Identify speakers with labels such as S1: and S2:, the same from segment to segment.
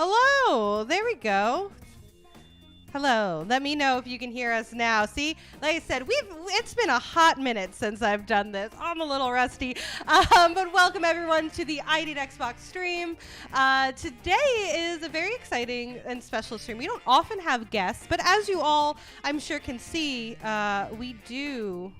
S1: Hello. There we go. Hello. Let me know if you can hear us now. See, like I said, it's been a hot minute since I've done this. I'm a little rusty, but welcome everyone to the I Need Xbox stream. Today is a very exciting and special stream. We don't often have guests, but as you all, I'm sure, can see, we do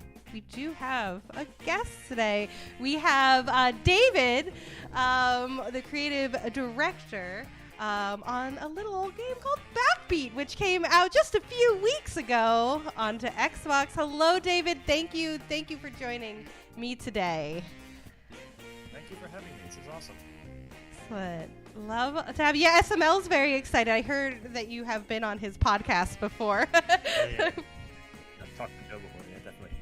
S1: have a guest today. We have David, the creative director, on a little old game called Backbeat, which came out just a few weeks ago onto Xbox. Hello, David. Thank you for joining me today.
S2: Thank you for having me. This is awesome.
S1: Excellent. Love to have you. Yeah, SML's very excited. I heard that you have been on his podcast before.
S2: Yeah. I've talked to Joe before. Yeah, definitely.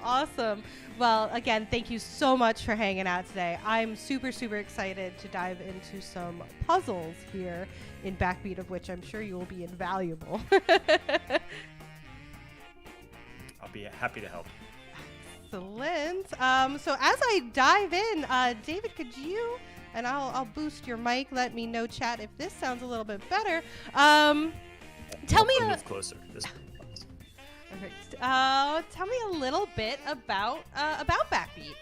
S1: Awesome. Well, again, thank you so much for hanging out today. I'm super excited to dive into some puzzles here in Backbeat, of which I'm sure you will be invaluable.
S2: I'll be happy to help.
S1: Excellent. So as I dive in, David, could you, and I'll boost your mic, let me know, chat, if this sounds a little bit better. Tell me
S2: move closer.
S1: Tell me a little bit about Backbeat.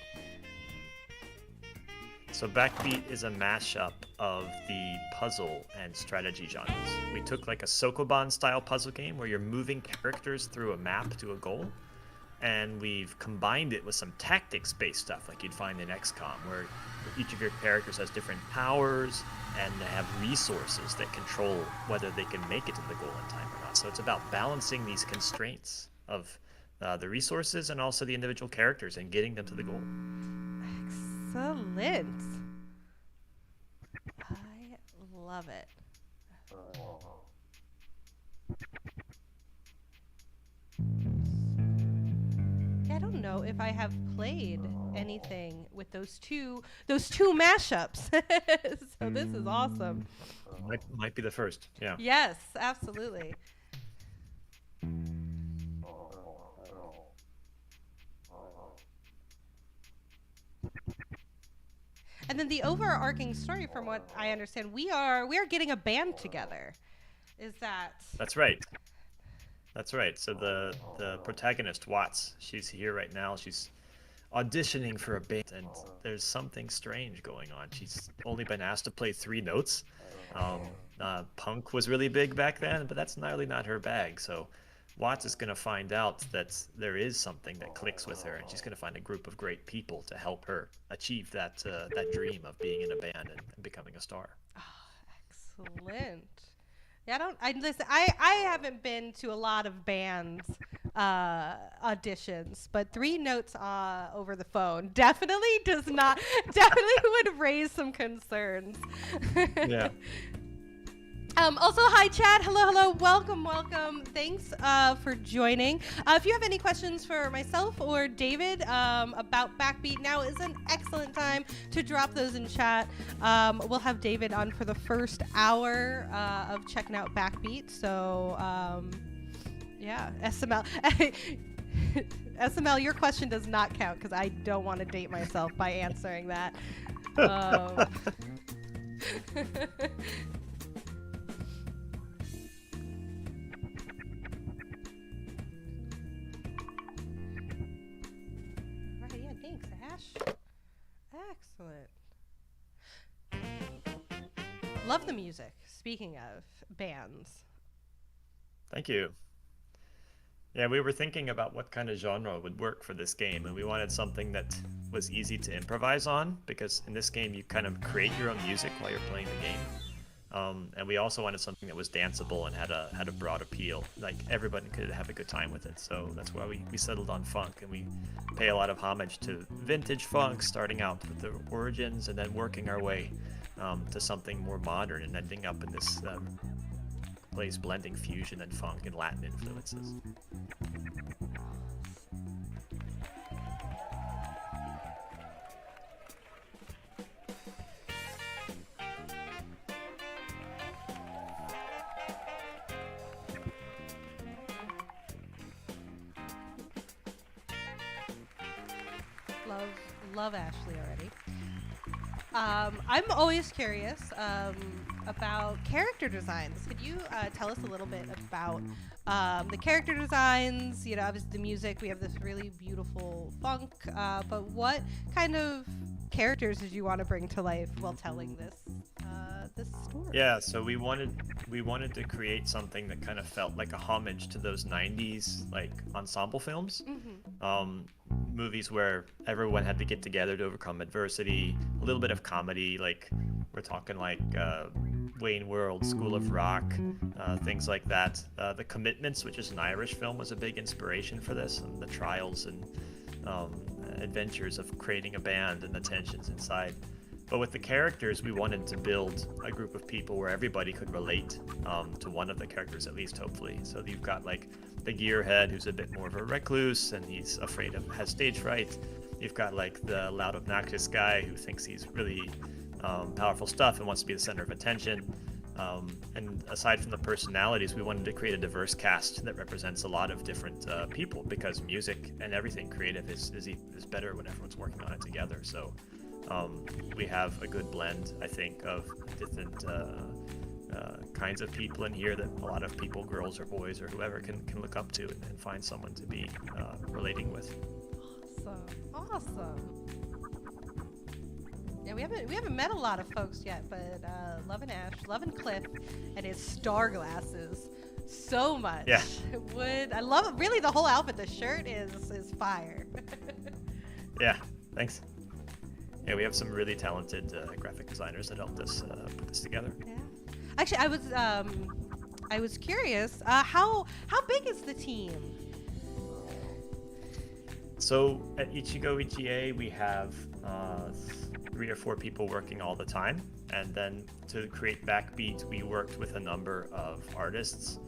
S2: So Backbeat is a mashup of the puzzle and strategy genres. We took like a sokoban-style puzzle game where you're moving characters through a map to a goal, and we've combined it with some tactics-based stuff like you'd find in XCOM, where each of your characters has different powers and they have resources that control whether they can make it to the goal in time or not. So it's about balancing these constraints of the resources and also the individual characters and getting them to the goal.
S1: Excellent. I love it. I don't know if I have played anything with those two mashups. So this is awesome.
S2: Might be the first. Yeah.
S1: Yes, absolutely. And then the overarching story, from what I understand, we are getting a band together. Is that?
S2: That's right. So the protagonist, Watts, she's here right now. She's auditioning for a band, and there's something strange going on. She's only been asked to play 3 notes. Punk was really big back then, but that's really not her bag. So Watts is going to find out that there is something that clicks with her, and she's going to find a group of great people to help her achieve that dream of being in a band and becoming a star.
S1: Oh, excellent. Yeah, I haven't been to a lot of bands auditions, but 3 notes over the phone definitely would raise some concerns.
S2: Yeah.
S1: Also, hi, chat. Hello. Welcome. Thanks for joining. If you have any questions for myself or David about Backbeat, now is an excellent time to drop those in chat. We'll have David on for the first hour of checking out Backbeat. So, yeah, SML. SML, your question does not count because I don't want to date myself by answering that. Excellent. Love the music. Speaking of bands.
S2: Thank you. Yeah, we were thinking about what kind of genre would work for this game, and we wanted something that was easy to improvise on, because in this game you kind of create your own music while you're playing the game. And we also wanted something that was danceable and had a broad appeal, like everybody could have a good time with it. So that's why we settled on funk, and we pay a lot of homage to vintage funk, starting out with the origins and then working our way to something more modern and ending up in this place blending fusion and funk and Latin influences.
S1: Love Ashley already. I'm always curious about character designs. Could you tell us a little bit about the character designs? You know, obviously the music. We have this really beautiful funk. But what kind of characters did you want to bring to life while telling this story?
S2: Yeah, so we wanted to create something that kind of felt like a homage to those 90s like ensemble films.
S1: Mm-hmm.
S2: Movies where everyone had to get together to overcome adversity, a little bit of comedy, like we're talking like Wayne World, School of Rock, things like that. The Commitments, which is an Irish film, was a big inspiration for this, and the trials and um, adventures of creating a band and the tensions inside. But with the characters, we wanted to build a group of people where everybody could relate to one of the characters, at least, hopefully. So you've got like the gearhead, who's a bit more of a recluse and he's afraid of, has stage fright. You've got like the loud, obnoxious guy who thinks he's really powerful stuff and wants to be the center of attention. And aside from the personalities, we wanted to create a diverse cast that represents a lot of different people, because music and everything creative is better when everyone's working on it together. So we have a good blend, I think, of different kinds of people in here that a lot of people, girls or boys or whoever, can look up to and find someone to be relating with.
S1: Awesome. Yeah, we haven't met a lot of folks yet, but Love and Ash, Love and Cliff, and his star glasses so much.
S2: Yeah.
S1: I love it. Really, the whole outfit. The shirt is fire.
S2: Yeah, thanks. Yeah, we have some really talented graphic designers that helped us put this together.
S1: Yeah. Actually, I was curious. How big is the team?
S2: So at Ichigoichie, we have 3 or 4 people working all the time, and then to create Backbeat, we worked with a number of artists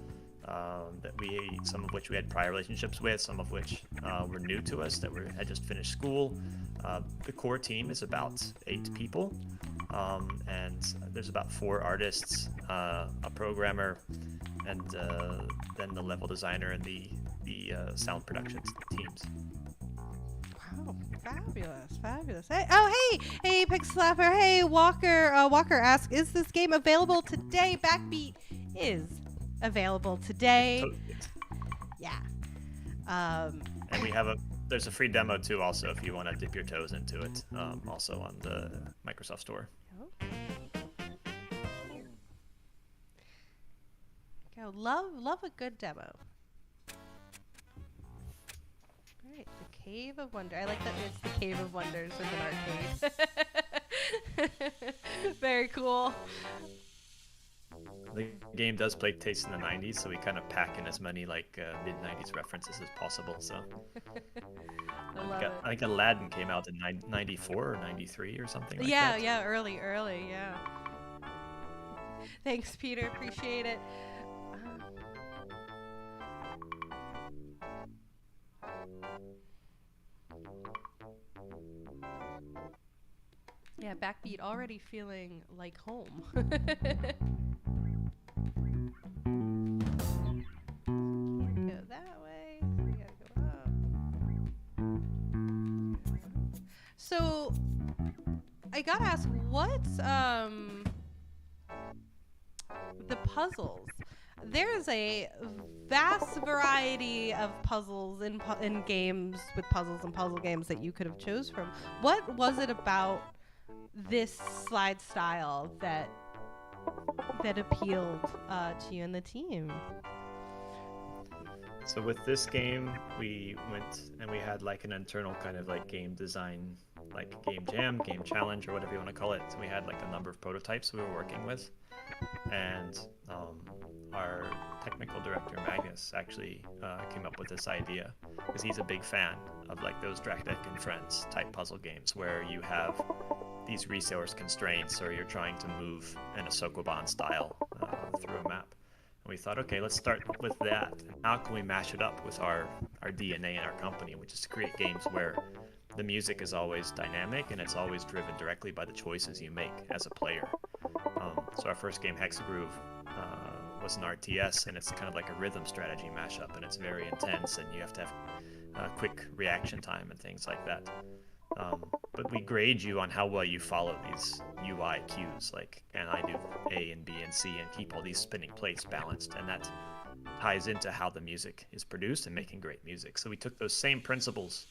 S2: some of which we had prior relationships with, some of which were new to us, that had just finished school. The core team is about 8 people, and there's about 4 artists, a programmer, and then the level designer and the sound production teams.
S1: Wow, fabulous. Hey, Pig Slapper. Hey, Walker. Walker asks, is this game available today? Backbeat is available today. Yeah.
S2: And there's a free demo too, also, if you want to dip your toes into it, also on the Microsoft Store.
S1: Go. Love a good demo. Right, the Cave of Wonder. I like that it's the Cave of Wonders with an arcade. Very cool.
S2: The game does play taste in the 90s, so we kind of pack in as many like mid-90s references as possible. So I think Aladdin came out in 94 or 93 or something like that.
S1: Yeah, early, yeah. Thanks, Peter. Appreciate it. Yeah, Backbeat already feeling like home. Can't go that way. We gotta go up. So I gotta ask, what's the puzzles? There's a vast variety of puzzles in games with puzzles and puzzle games that you could have chose from. What was it about this slide style that appealed to you and the team?
S2: So with this game, we went and we had like an internal kind of like game design, like game jam, game challenge, or whatever you want to call it. So we had like a number of prototypes we were working with, and our technical director Magnus actually came up with this idea, because he's a big fan of like those Drakdeck and Friends type puzzle games where you have these resource constraints, or you're trying to move in a sokoban-style through a map. And we thought, okay, let's start with that. And how can we mash it up with our DNA in our company, which is to create games where the music is always dynamic and it's always driven directly by the choices you make as a player. So our first game, Hexagroove, was an RTS, and it's kind of like a rhythm strategy mashup, and it's very intense, and you have to have quick reaction time and things like that. But we grade you on how well you follow these UI cues, like, and I do A and B and C and keep all these spinning plates balanced, and that ties into how the music is produced and making great music. So we took those same principles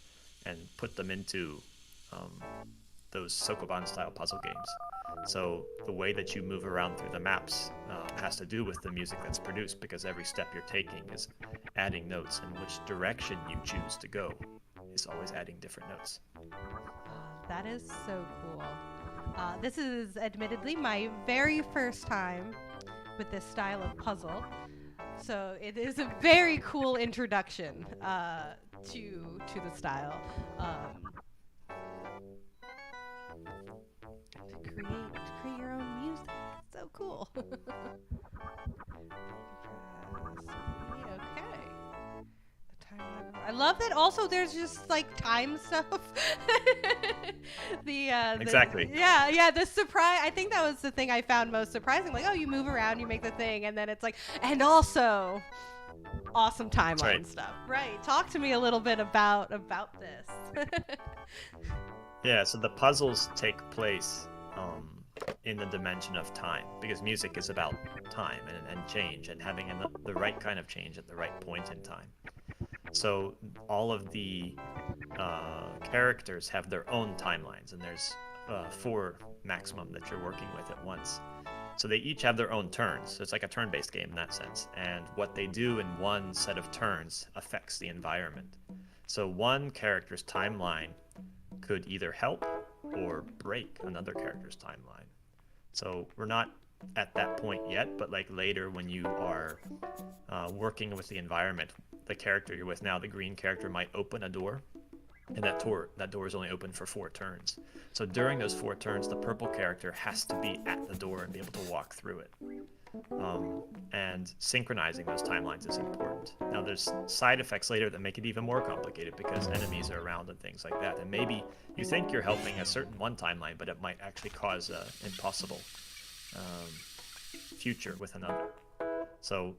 S2: and put them into those sokoban-style puzzle games. So the way that you move around through the maps has to do with the music that's produced, because every step you're taking is adding notes, and which direction you choose to go is always adding different notes.
S1: That is so cool. This is admittedly my very first time with this style of puzzle, so it is a very cool introduction to the style. To create your own music. So cool. Okay. I love that. Also, there's just like time stuff.
S2: Exactly.
S1: Yeah. The surprise. I think that was the thing I found most surprising. Like, oh, you move around, you make the thing, and then it's like, and also, awesome timeline stuff. Right. Talk to me a little bit about this.
S2: Yeah. So the puzzles take place in the dimension of time, because music is about time and change, and having the right kind of change at the right point in time. So all of the characters have their own timelines, and there's 4 maximum that you're working with at once. So they each have their own turns. So it's like a turn-based game in that sense. And what they do in one set of turns affects the environment. So one character's timeline could either help or break another character's timeline. So we're not at that point yet, but like later when you are working with the environment, the character you're with now, the green character, might open a door, and that door is only open for 4 turns. So during those 4 turns, the purple character has to be at the door and be able to walk through it. And synchronizing those timelines is important. Now there's side effects later that make it even more complicated, because enemies are around and things like that. And maybe you think you're helping a certain one timeline, but it might actually cause an impossible future with another. So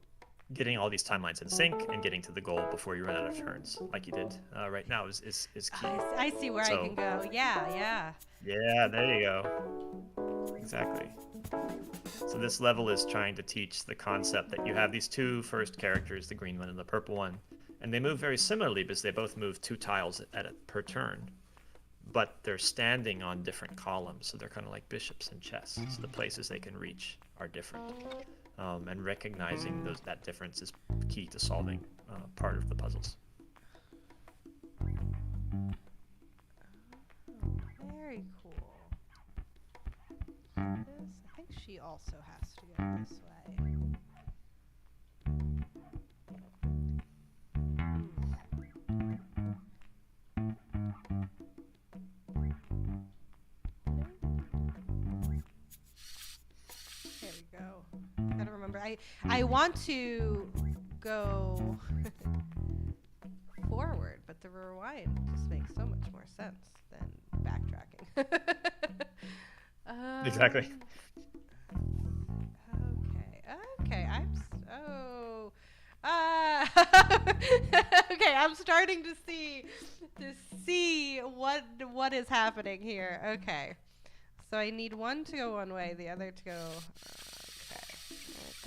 S2: getting all these timelines in sync and getting to the goal before you run out of turns, like you did right now, is key.
S1: I see where I can go. Yeah.
S2: Yeah, there you go. Exactly. So this level is trying to teach the concept that you have these 2 first characters, the green one and the purple one, and they move very similarly because they both move 2 tiles per turn, but they're standing on different columns, so they're kind of like bishops in chess. So the places they can reach are different. And recognizing that difference is key to solving part of the puzzles.
S1: Very cool. I think she also has to go this way. There we go. Gotta remember, I want to go forward, but the rewind just makes so much more sense than backtracking.
S2: Exactly.
S1: Okay. Okay, I'm starting to see what is happening here. Okay. So I need one to go one way, the other to go.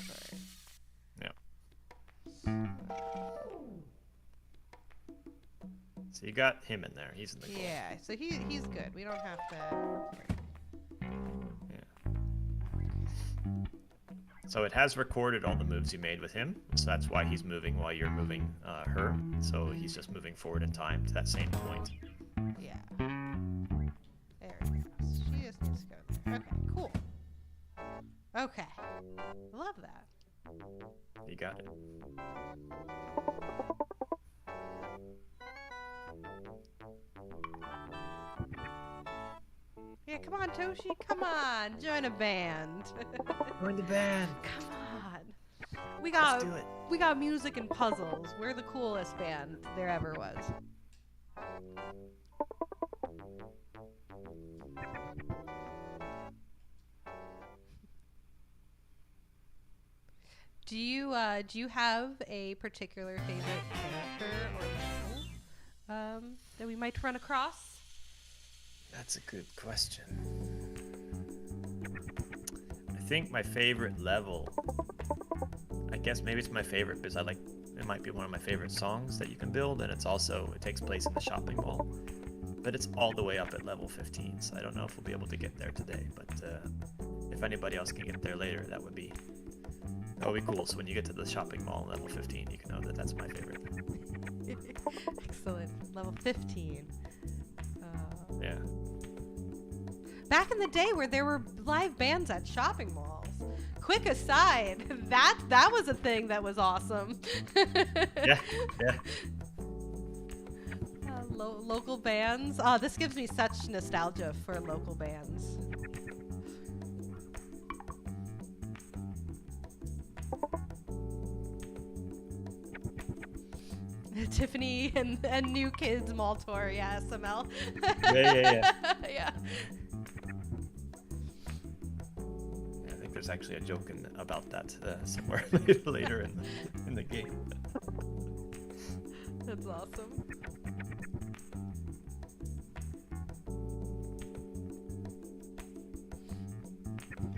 S1: Okay.
S2: Yeah. So you got him in there. He's in the goal.
S1: Yeah. So he's good. We don't have to.
S2: Yeah. So it has recorded all the moves you made with him. So that's why he's moving while you're moving her. So he's just moving forward in time to that same point.
S1: Yeah. There we go. She just needs to go there. Okay, cool. Okay. Love that.
S2: You got it.
S1: Yeah, come on, Toshi. Come on. Join a band.
S2: Join the band.
S1: Come on.
S2: Let's do it.
S1: We got music and puzzles. We're the coolest band there ever was. Do you have a particular favorite character or level that we might run across?
S2: That's a good question. I think my favorite level, I guess maybe it's my favorite because it might be one of my favorite songs that you can build, and it takes place in the shopping mall. But it's all the way up at level 15, so I don't know if we'll be able to get there today, but if anybody else can get there later, that would be cool. So when you get to the shopping mall level 15, you can know that that's my favorite.
S1: Excellent. Level 15.
S2: Yeah.
S1: Back in the day where there were live bands at shopping malls. Quick aside, that was a thing that was awesome.
S2: Yeah.
S1: Local bands. This gives me such nostalgia for local bands. Tiffany and New Kids Mall Tour, yeah, SML.
S2: Yeah.
S1: Yeah.
S2: I think there's actually a joke about that somewhere later in the game.
S1: That's awesome.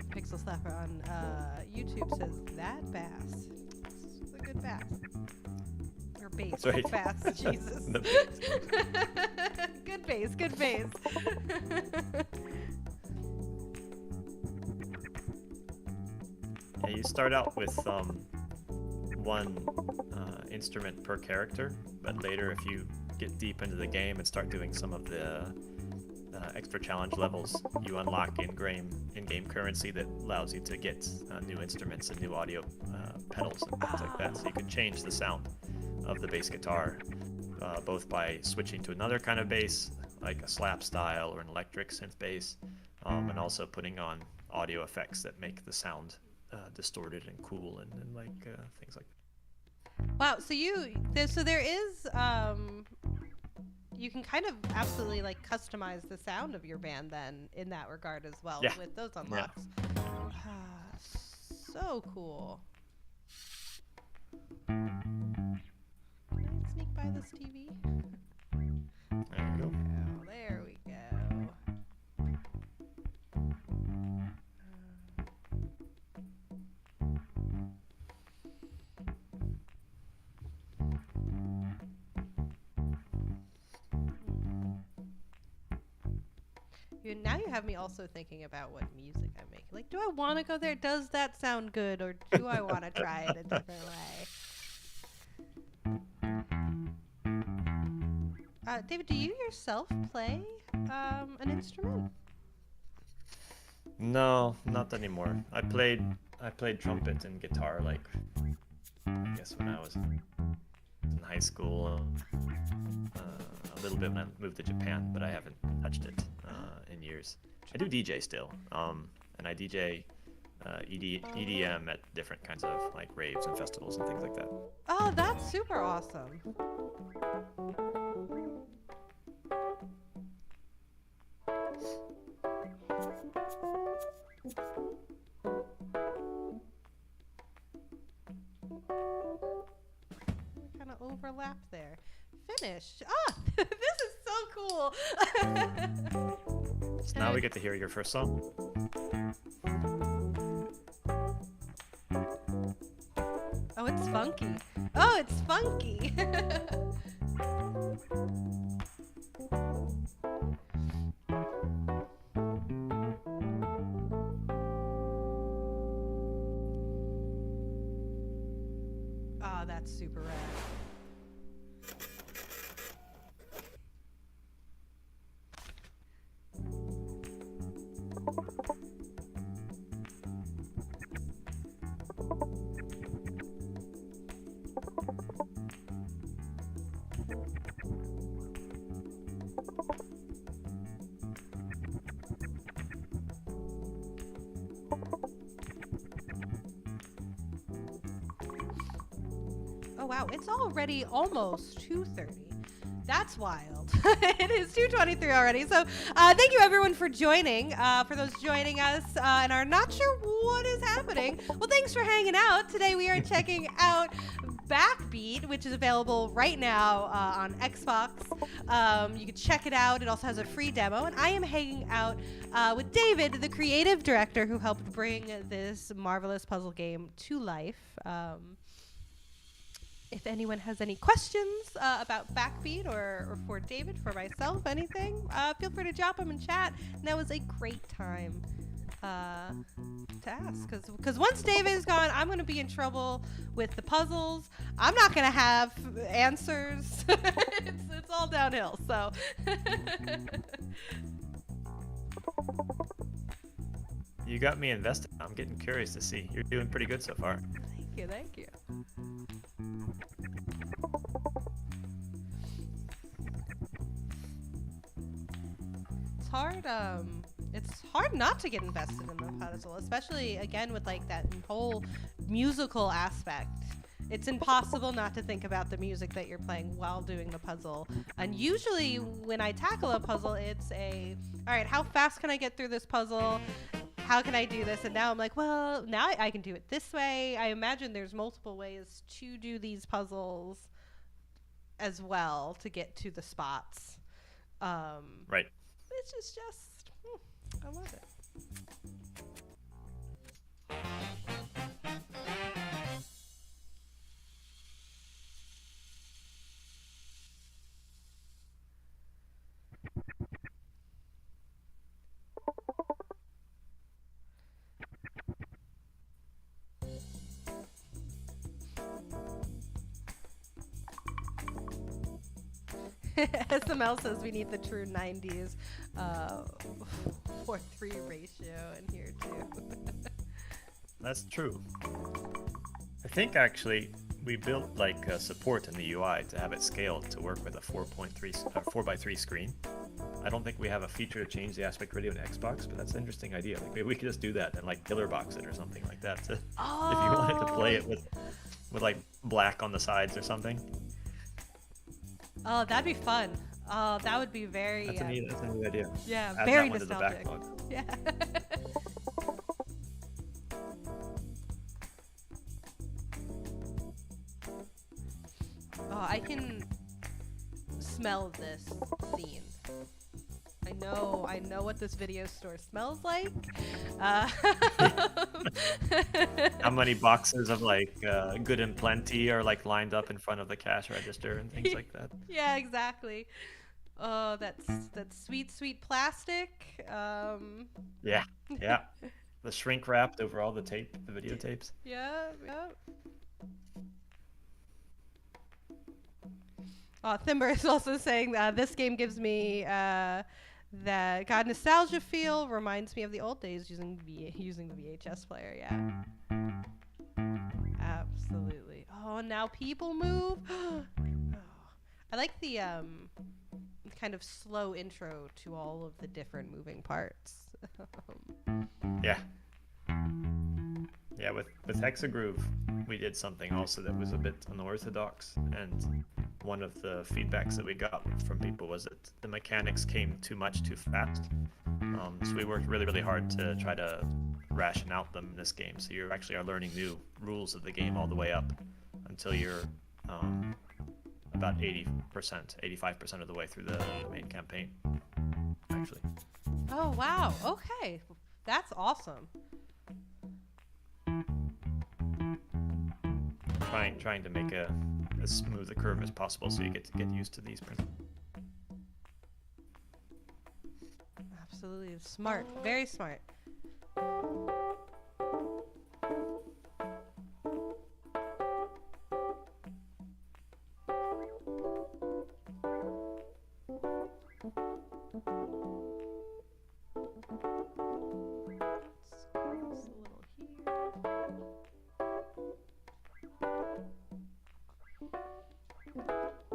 S1: Pixel Slapper on YouTube says that bass. It's a good bass. Or bass.
S2: Sorry.
S1: Bass. Jesus. Good bass. Good bass.
S2: Yeah, you start out with one instrument per character, but later if you get deep into the game and start doing some of the extra challenge levels, you unlock in-game currency that allows you to get new instruments and new audio pedals and things like that, so you can change the sound of the bass guitar both by switching to another kind of bass, like a slap style or an electric synth bass, and also putting on audio effects that make the sound distorted and cool and things like that.
S1: Wow, so there is you can kind of absolutely like customize the sound of your band then in that regard as well,
S2: yeah.
S1: with those unlocks. Yeah. So cool. Can I sneak by this TV?
S2: There you go.
S1: Oh, there we go. Now you have me also thinking about what music I'm making. Like, do I want to go there? Does that sound good? Or do I want to try it a different way? David, do you yourself play an instrument?
S2: No, not anymore. I played trumpet and guitar, like, I guess when I was in high school. A little bit when I moved to Japan, but I haven't touched it in years. I do DJ still, and I DJ EDM at different kinds of like raves and festivals and things like that.
S1: Oh, that's super awesome. We kind of overlap there. Finished. Ah, this is so cool.
S2: So now we get to hear your first song.
S1: Oh, it's funky. Oh, it's funky. Oh, that's super rad. Oh wow, it's already almost 2:30. That's wild. It is 2:23 already. So thank you everyone for joining. For those joining us and are not sure what is happening, well, thanks for hanging out. Today we are checking out Backbeat, which is available right now on Xbox. You can check it out. It also has a free demo. And I am hanging out with David, the creative director who helped bring this marvelous puzzle game to life. If anyone has any questions about Backbeat or for David, for myself, anything, feel free to drop them in chat. And that was a great time to ask. Because once David is gone, I'm going to be in trouble with the puzzles. I'm not going to have answers. It's all downhill. So.
S2: You got me invested. I'm getting curious to see. You're doing pretty good so far.
S1: Thank you. It's hard not to get invested in the puzzle, especially again with like that whole musical aspect. It's impossible not to think about the music that you're playing while doing the puzzle. And usually when I tackle a puzzle, it's all right, how fast can I get through this puzzle? How can I do this? And now I'm like, well, now I can do it this way. I imagine there's multiple ways to do these puzzles as well to get to the spots.
S2: Right.
S1: It's just I love it. SML says we need the true 90s 4:3 ratio in here too.
S2: That's true. I think actually we built like support in the UI to have it scaled to work with a 4x3 screen. I don't think we have a feature to change the aspect ratio in Xbox, but that's an interesting idea. Like maybe we could just do that and like pillar box it or something like that. If you wanted to play it with like black on the sides or something.
S1: Oh, that'd be fun. Oh, that would be very.
S2: That's a neat idea.
S1: Yeah,
S2: add
S1: very
S2: that one
S1: nostalgic.
S2: To the backlog.
S1: Yeah. Oh, I can smell this scene. I know what this video store smells like.
S2: How many boxes of like Good and Plenty are like lined up in front of the cash register and things like that?
S1: Yeah, exactly. Oh, that's sweet plastic.
S2: Yeah. The shrink wrapped over all the videotapes.
S1: Yeah. Thimber is also saying this game gives me that God nostalgia feel, reminds me of the old days using the VHS player. Yeah, absolutely. Oh, now people move. Oh, I like the kind of slow intro to all of the different moving parts.
S2: Yeah, with Hexagroove, we did something also that was a bit unorthodox, and one of the feedbacks that we got from people was that the mechanics came too fast. So we worked really hard to try to ration out them in this game. So you actually are learning new rules of the game all the way up until you're about 85% of the way through the main campaign, actually.
S1: Oh, wow. Okay. That's awesome.
S2: Trying to make as smooth a curve as possible so you get used to these principles.
S1: Absolutely. Smart. Very smart.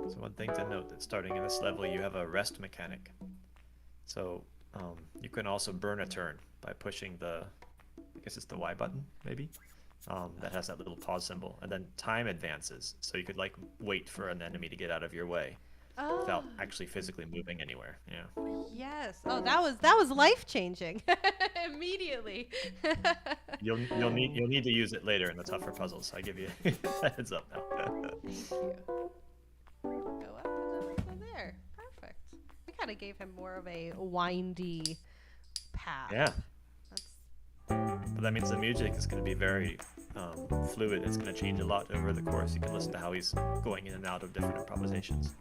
S2: So one thing to note that starting in this level, you have a rest mechanic. So you can also burn a turn by pushing I guess it's the Y button, maybe, that has that little pause symbol, and then time advances. So you could like wait for an enemy to get out of your way. without
S1: Oh,
S2: actually physically moving anywhere. Yeah.
S1: yes. Oh, that was life changing. Immediately.
S2: You'll need to use it later in the tougher puzzles. I give you a heads up now.
S1: Thank you. Go up and then also there. Perfect. We kind of gave him more of a windy path.
S2: Yeah,
S1: That's
S2: but that means the music is going to be very fluid. It's going to change a lot over the course. You can listen to how he's going in and out of different improvisations.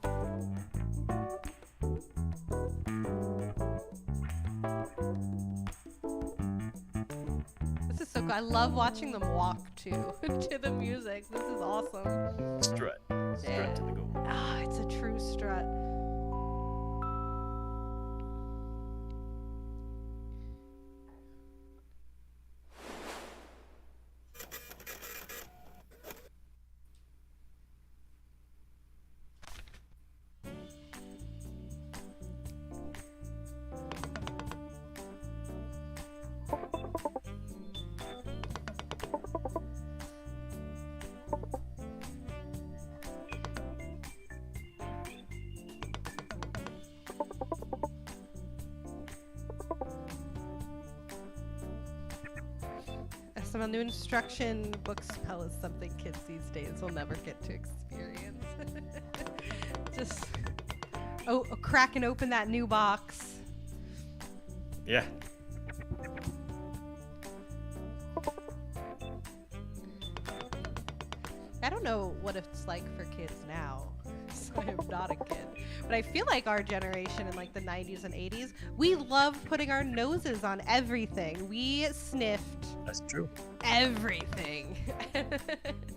S1: this is so cool. I love watching them walk too to the music. This is awesome.
S2: Strut
S1: Yeah.
S2: to the goal.
S1: Ah, it's a true strut. Some new instruction book spell is something kids these days will never get to experience. Just cracking open that new box.
S2: Yeah.
S1: I don't know what it's like for kids now. So I'm not a kid. But I feel like our generation in like the 90s and 80s, we loved putting our noses on everything. We sniffed
S2: That's true.
S1: everything.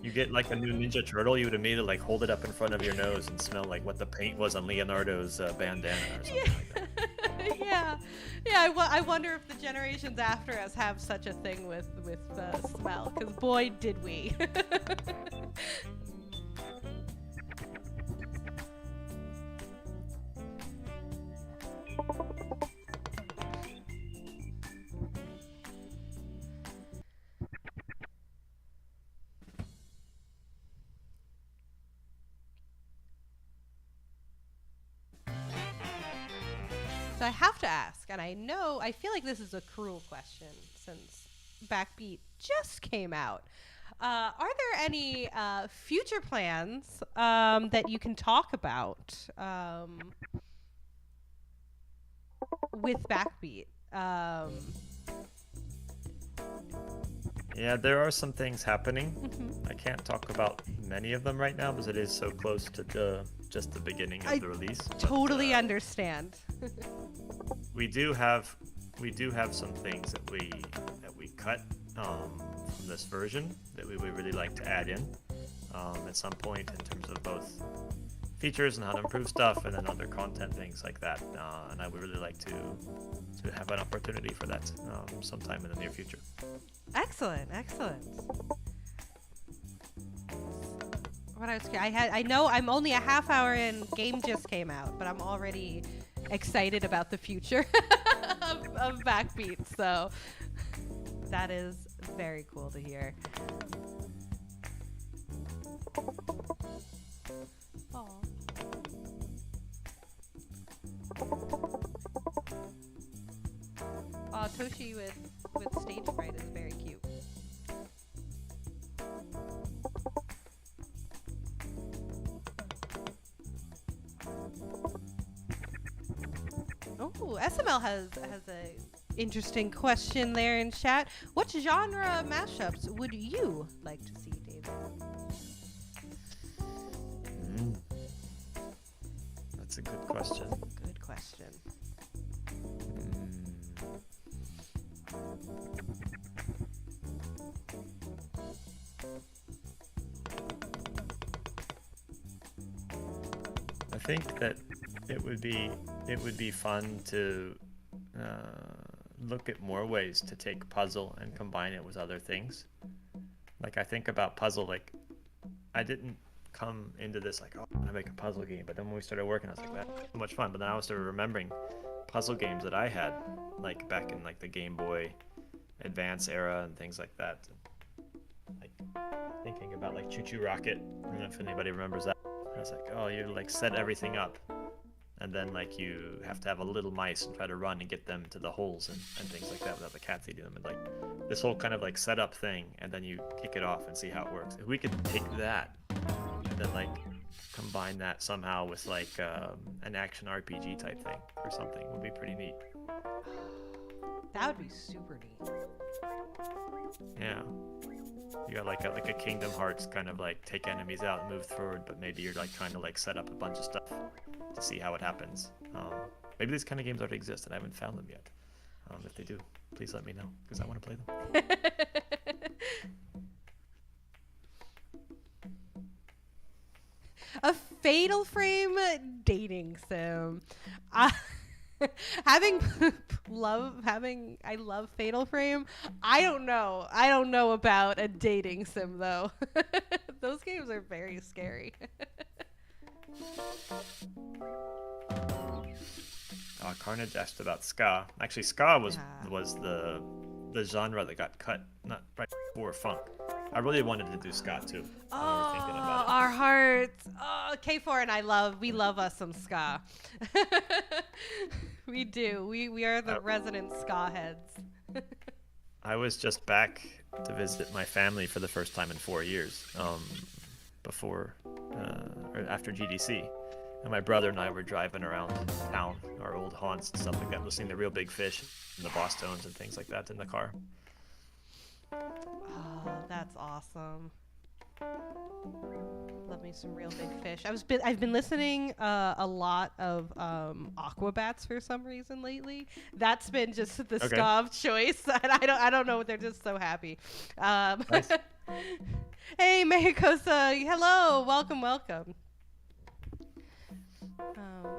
S2: You get like a new Ninja Turtle, you would immediately like hold it up in front of your nose and smell like what the paint was on Leonardo's bandana or something like that.
S1: Yeah. I wonder if the generations after us have such a thing with smell, because boy did we. So I have to ask, and I feel like this is a cruel question since Backbeat just came out. Are there any future plans that you can talk about with Backbeat?
S2: Yeah, there are some things happening.
S1: Mhm.
S2: I can't talk about many of them right now because it is so close to just the beginning of
S1: I
S2: the release. But,
S1: Totally understand.
S2: we do have some things that we cut from this version that we would really like to add in at some point in terms of both features and how to improve stuff, and then other content things like that. And I would really like to have an opportunity for that sometime in the near future.
S1: Excellent. What I know I'm only a half hour in. Game just came out, but I'm already excited about the future of Backbeat. So that is very cool to hear. Aw. Toshi with stage fright is very cute. Oh, SML has a interesting question there in chat. What genre mashups would you like to see, David?
S2: That's a good question.
S1: Good question.
S2: I think that it would be fun to look at more ways to take puzzle and combine it with other things. Like I think about puzzle, like I didn't come into this like, oh, I'm gonna make a puzzle game, but then when we started working, I was like, that's so much fun. But then I started remembering puzzle games that I had, like back in like the Game Boy Advance era and things like that. Like thinking about like Choo Choo Rocket. I don't know if anybody remembers that. And it's like, oh, you like set everything up, and then like you have to have a little mice and try to run and get them to the holes and things like that without the cats eating them, and like this whole kind of like setup thing, and then you kick it off and see how it works. If we could take that and then like combine that somehow with like an action RPG type thing or something, would be pretty neat.
S1: That would be super neat.
S2: Yeah. You got like a Kingdom Hearts kind of like take enemies out and move forward, but maybe you're like trying to like set up a bunch of stuff to see how it happens. Maybe these kind of games already exist and I haven't found them yet. If they do, please let me know because I want to play them.
S1: A Fatal Frame dating sim. I love Fatal Frame. I don't know about a dating sim though. Those games are very scary.
S2: Carnage asked about ska. Actually, ska was the genre that got cut not right before funk. I really wanted to do ska too. I remember thinking about it.
S1: Our hearts. Oh, K4 and we love us some ska. We do. We are the resident ska heads.
S2: I was just back to visit my family for the first time in 4 years, before or after GDC. And my brother and I were driving around town, our old haunts and stuff like that, listening to Real Big Fish and the Boss Tones and things like that in the car.
S1: Oh, that's awesome. Love me some Real Big Fish. I've been listening a lot of Aquabats for some reason lately. That's been just the ska of choice. I don't know. They're just so happy.
S2: Nice.
S1: Hey, Mexicosa. Hello. Welcome.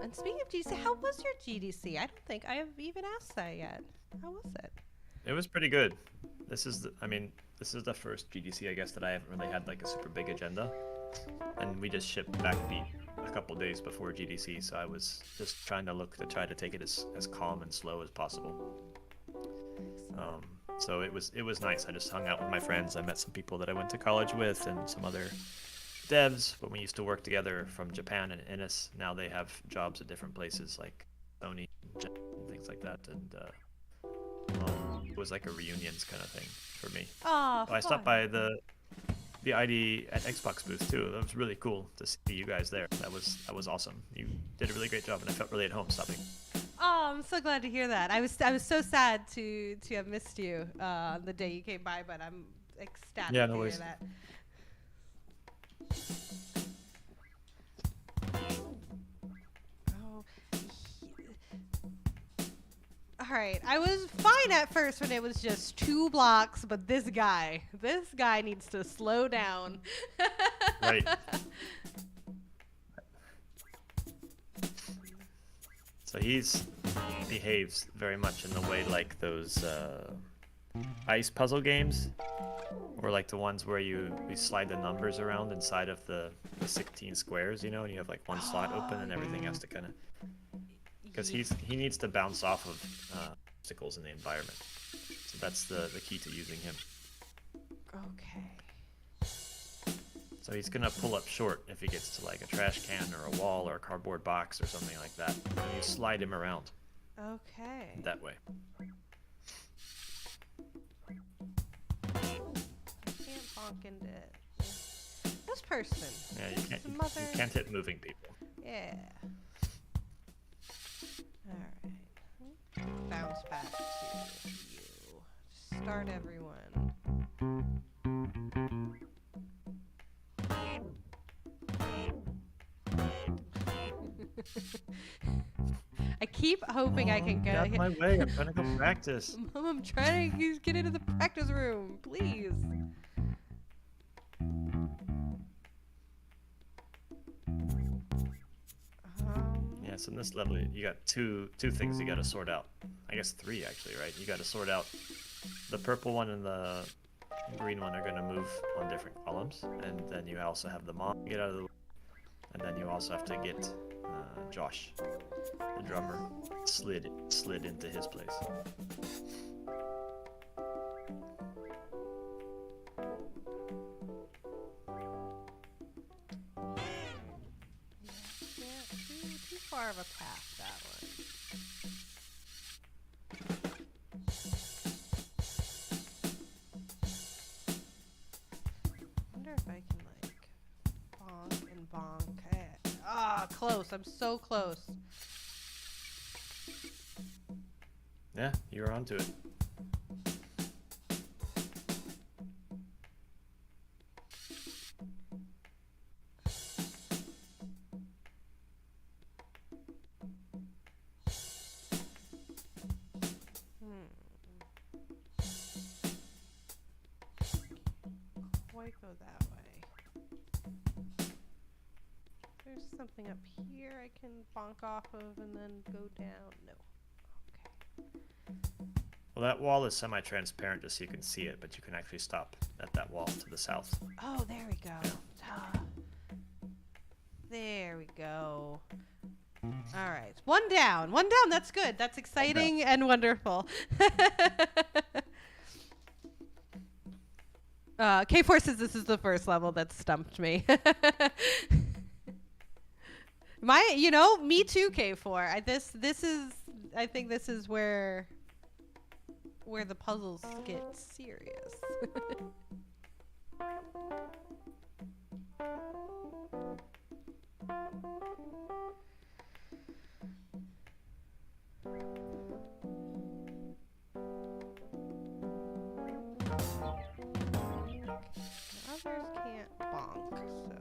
S1: And speaking of GDC, how was your GDC? I don't think I have even asked that yet. How was it?
S2: It was pretty good. This is the first GDC, I guess, that I haven't really had like a super big agenda. And we just shipped Backbeat a couple days before GDC, so I was just trying to take it as calm and slow as possible. So it was nice. I just hung out with my friends. I met some people that I went to college with and some other devs when we used to work together from Japan and Ennis. Now they have jobs at different places like Sony and things like that, and it was like a reunions kind of thing for me.
S1: Oh,
S2: I stopped by the ID at Xbox booth too. That was really cool to see you guys there. That was awesome. You did a really great job, and I felt really at home stopping.
S1: Oh, I'm so glad to hear that. I was so sad to have missed you the day you came by, but I'm ecstatic to hear that. All right, I was fine at first when it was just 2 blocks, but this guy needs to slow down.
S2: Right. So he behaves very much in the way like those ice puzzle games, or like the ones where you slide the numbers around inside of the 16 squares, and you have like one slot open and everything has to kind of, because he needs to bounce off of obstacles in the environment. So that's the key to using him.
S1: Okay.
S2: So he's gonna pull up short if he gets to like a trash can or a wall or a cardboard box or something like that. And you slide him around.
S1: Okay.
S2: That way.
S1: I can't bonk into it. This person.
S2: Yeah, you can't hit moving people.
S1: Yeah. Alright. Bounce back to you. Start everyone. I keep hoping I can
S2: get out of my way. I'm trying to go practice.
S1: Mom, I'm trying to get into the practice room. Please.
S2: Yeah, so in this level, you got two things you got to sort out. I guess 3 actually, right? You got to sort out the purple one and the green one are going to move on different columns, and then you also have the mom get out of the way, and then you also have to get Josh, the drummer, slid into his place.
S1: far of a path that one. I wonder if I can like bonk and bonk. Ah, close. I'm so close.
S2: Yeah, you're onto it.
S1: Quite go that way. There's something up here I can bonk off of and then go down. No. Okay.
S2: Well, that wall is semi-transparent just so you can see it, but you can actually stop at that wall to the south.
S1: Oh, there we go. There we go. All right. One down. One down. That's good. That's exciting and wonderful. K4 says this is the first level that stumped me. Me too, K4. I think this is where the puzzles get serious. Others can't bonk, so.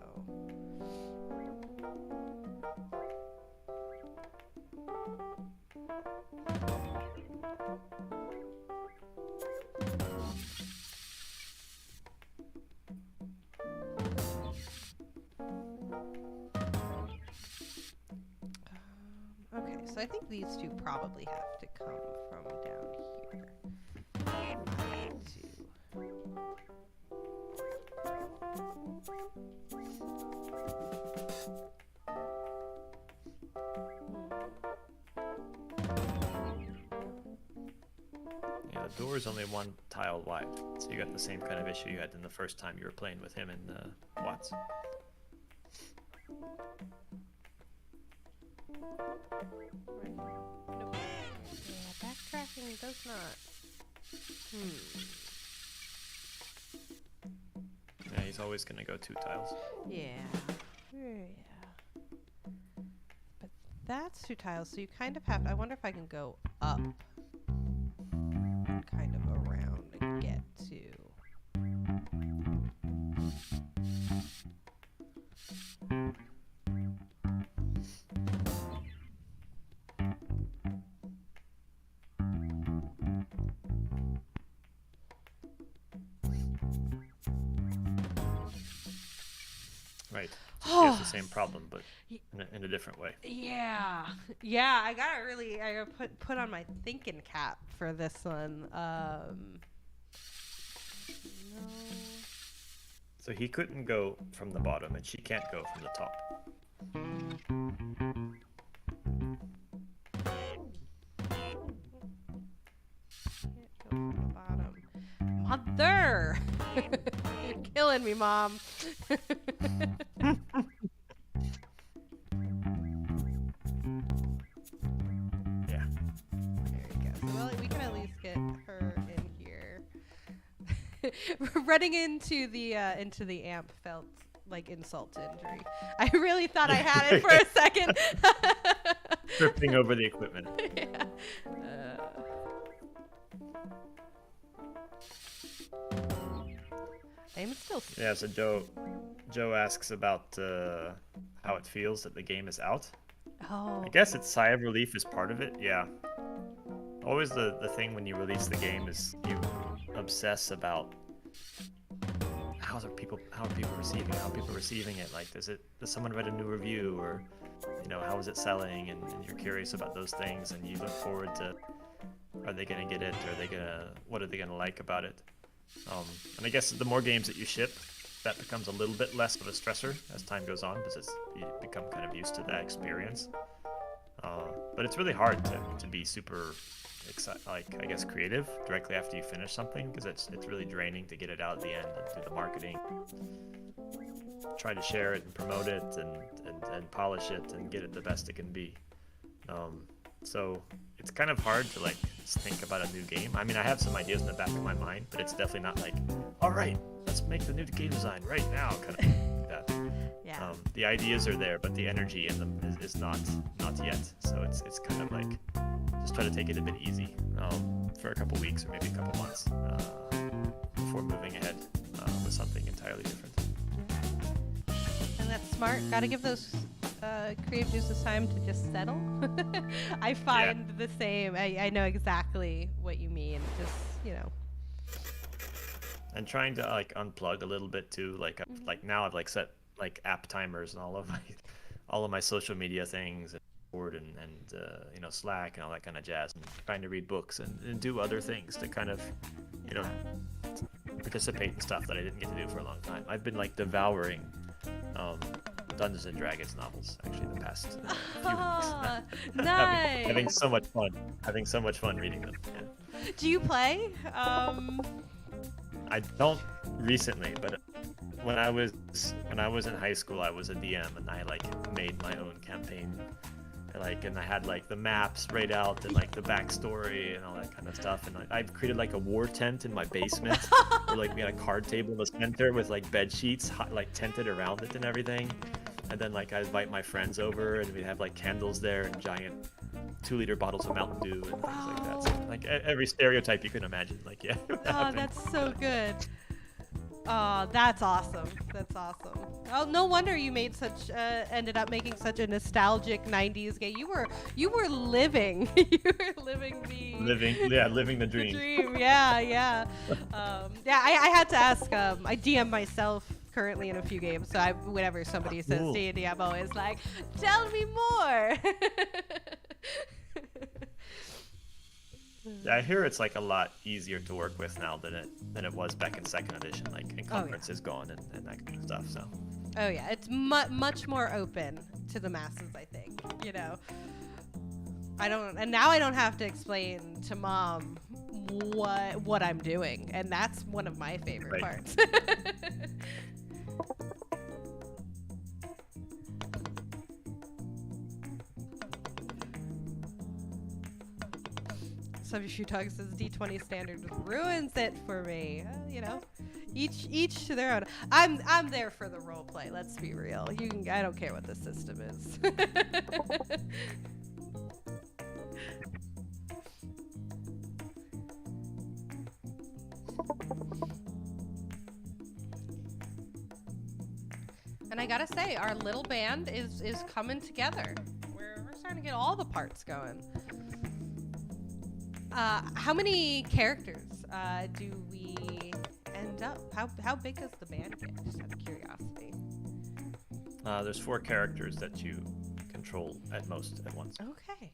S1: Okay, so I think these two probably have to come from down here.
S2: Yeah, the door is only one tile wide, so you got the same kind of issue you had in the first time you were playing with him in Watts.
S1: Nope. Yeah, backtracking does not.
S2: Yeah, he's always going to go 2 tiles.
S1: Yeah. But that's 2 tiles, so you kind of have. I wonder if I can go up and kind of around and get to.
S2: Right. He has the same problem, but in a different way.
S1: Yeah. I gotta put on my thinking cap for this one. No.
S2: So he couldn't go from the bottom, and she can't go from the top.
S1: Can't go from the bottom. Mother! You're killing me, Mom.
S2: Yeah.
S1: There you go. So we can at least get her in here. Running into the amp felt like insult to injury. I really thought I had it for a second.
S2: Tripping over the equipment.
S1: Yeah. I'm still.
S2: Yeah, so Joe asks about how it feels that the game is out.
S1: Oh.
S2: I guess it's sigh of relief is part of it. Yeah. Always the thing when you release the game is you obsess about how are people receiving it? How are people receiving it? Like, does someone read a new review, or how is it selling? And you're curious about those things, and you look forward to, are they gonna get it? What are they gonna like about it? And I guess the more games that you ship, that becomes a little bit less of a stressor as time goes on, because you become kind of used to that experience. But it's really hard to be super creative directly after you finish something, because it's really draining to get it out at the end and do the marketing, try to share it and promote it and polish it and get it the best it can be. So it's kind of hard to like think about a new game. I mean, I have some ideas in the back of my mind, but it's definitely not like, all right, let's make the new game design right now, kind of like that.
S1: Yeah.
S2: The ideas are there, but the energy in them is not yet. So it's kind of like just try to take it a bit easy for a couple weeks or maybe a couple months before moving ahead with something entirely different.
S1: And that's smart. Got to give those creative juices time to just settle. I find the same. I know exactly what you mean. Just, you know.
S2: And trying to like unplug a little bit too. Like like now I've like set like app timers and all of my social media things and Discord and you know, Slack and all that kind of jazz, and trying to read books and do other things to kind of, you know, participate in stuff that I didn't get to do for a long time. I've been like devouring Dungeons and Dragons novels actually the past few weeks.
S1: Nice.
S2: having so much fun reading them. Yeah.
S1: Do you play?
S2: I don't recently, but when I was in high school, I was a DM and I like made my own campaign, and I had like the maps laid out and like the backstory and all that kind of stuff. And I've created like a war tent in my basement, where like we had a card table in the center with like bed sheets like tented around it and everything. And then like I invite my friends over and we have like candles there and giant 2-liter bottles of Mountain Dew and things like that. So, like every stereotype you can imagine. Like yeah.
S1: Oh, that's so good. Oh, that's awesome. That's awesome. Oh, no wonder you made such ended up making such a nostalgic 90s game. You were living. You were living the dream. The dream. Yeah. Yeah, I had to ask. I DM myself currently in a few games, so whenever somebody says D&D, I'm always like, tell me more.
S2: Yeah, I hear it's like a lot easier to work with now than it was back in 2nd edition. Like encumbrance is gone and that kind of stuff. So.
S1: Oh yeah, it's much more open to the masses. I think, you know. Now I don't have to explain to mom what I'm doing, and that's one of my favorite parts. Substitute Dog says D20 standard ruins it for me. You know, each to their own. I'm there for the role play. Let's be real. I don't care what the system is. And I gotta say, our little band is coming together. We're starting to get all the parts going. How many characters do we end up? How big does the band get? Just out of curiosity.
S2: There's 4 characters that you control at most at once.
S1: Okay.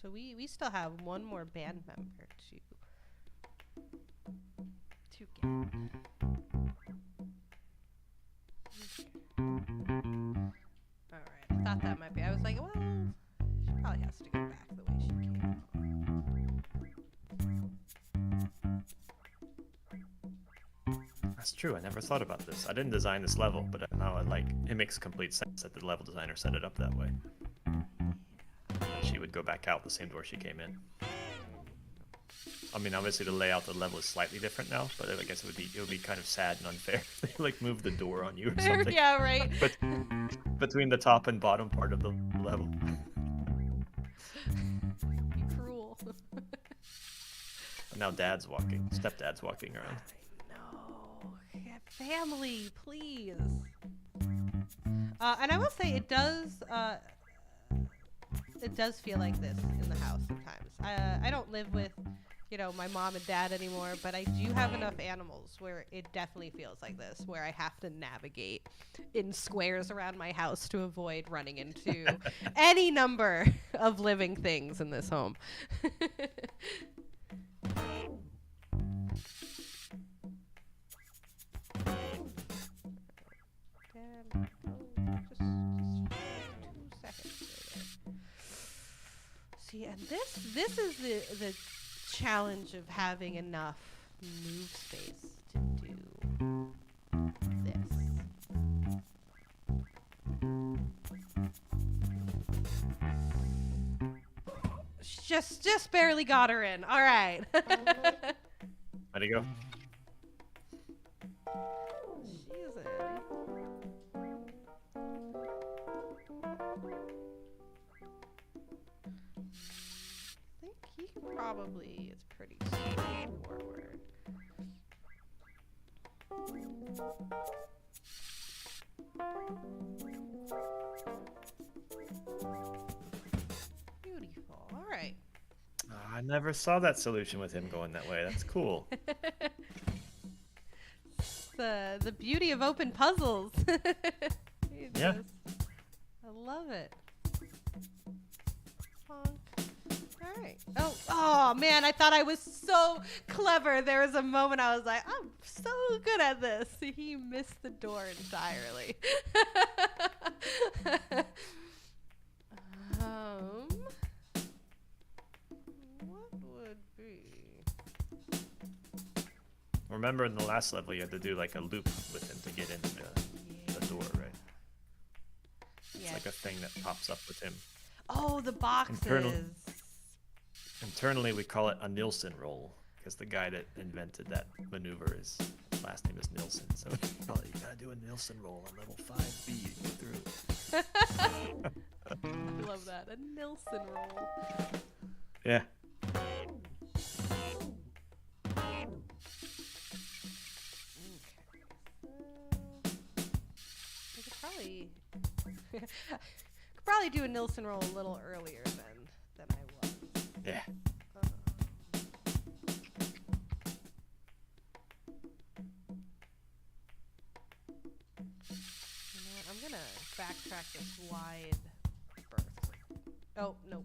S1: So we still have one more band member to get. All right. I thought that might be. I was like, well, she probably has to go back the way she came.
S2: That's true. I never thought about this. I didn't design this level, but now it makes complete sense that the level designer set it up that way. She would go back out the same door she came in. I mean, obviously the layout of the level is slightly different now, but I guess it would be kind of sad and unfair if they like move the door on you or something.
S1: Yeah, right.
S2: But between the top and bottom part of the level.
S1: Be cruel.
S2: Now stepdad's walking around.
S1: Family, please. And I will say it does feel like this in the house sometimes. I don't live with, my mom and dad anymore, but I do have enough animals where it definitely feels like this, where I have to navigate in squares around my house to avoid running into any number of living things in this home. See, and this is the challenge of having enough move space to do this. Just barely got her in. All right.
S2: Ready to go?
S1: She's in. I think he can probably. It's pretty straightforward. Beautiful. All right.
S2: I never saw that solution with him going that way. That's cool.
S1: The beauty of open puzzles.
S2: Yeah.
S1: I love it. Honk. All right. Oh man, I thought I was so clever. There was a moment I was like, I'm so good at this. He missed the door entirely. What would be?
S2: Remember in the last level you had to do like a loop with him to get into the door, right? It's like a thing that pops up with him.
S1: Oh, the boxes.
S2: Internally we call it a Nielsen roll because the guy that invented that maneuver, his last name is Nielsen. So you gotta do a Nielsen roll on level 5B to get through.
S1: I love that. A Nielsen roll.
S2: Yeah.
S1: Could probably do a Nielsen roll a little earlier than I was.
S2: Yeah.
S1: You know what? I'm gonna backtrack this wide berth. Oh no.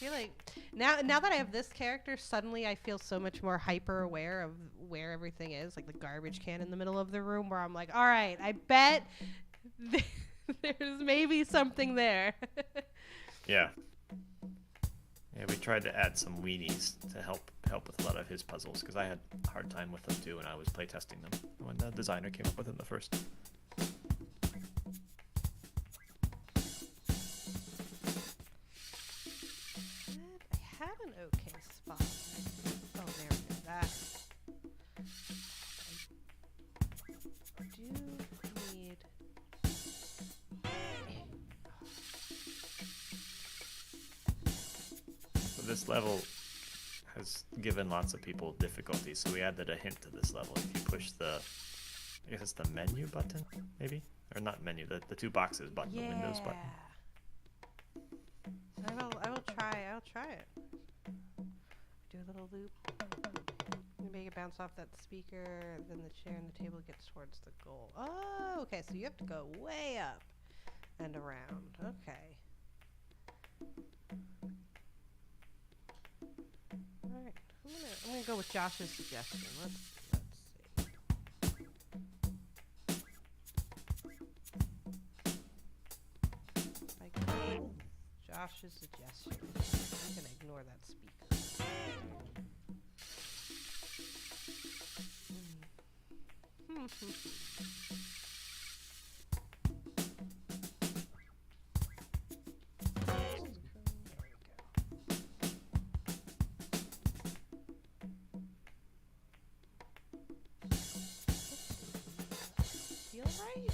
S1: I feel like now that I have this character, suddenly I feel so much more hyper aware of where everything is, like the garbage can in the middle of the room, where I'm like, all right, I bet there's maybe something there.
S2: Yeah. Yeah, we tried to add some weenies to help with a lot of his puzzles because I had a hard time with them too when I was playtesting them when the designer came up with them the first.
S1: I had an okay spot. Oh, there we go. That. I do need.
S2: So this level has given lots of people difficulty, so we added a hint to this level. If you push I guess it's the menu button, maybe? Or not menu, the two boxes button, the Windows button.
S1: I'll try it. Do a little loop. Make it bounce off that speaker, then the chair and the table gets towards the goal. Oh, okay, so you have to go way up and around. Okay. Alright, I'm gonna go with Josh's suggestion. Let's see. If I go with Josh's suggestion, I'm gonna ignore that speaker. Feel right?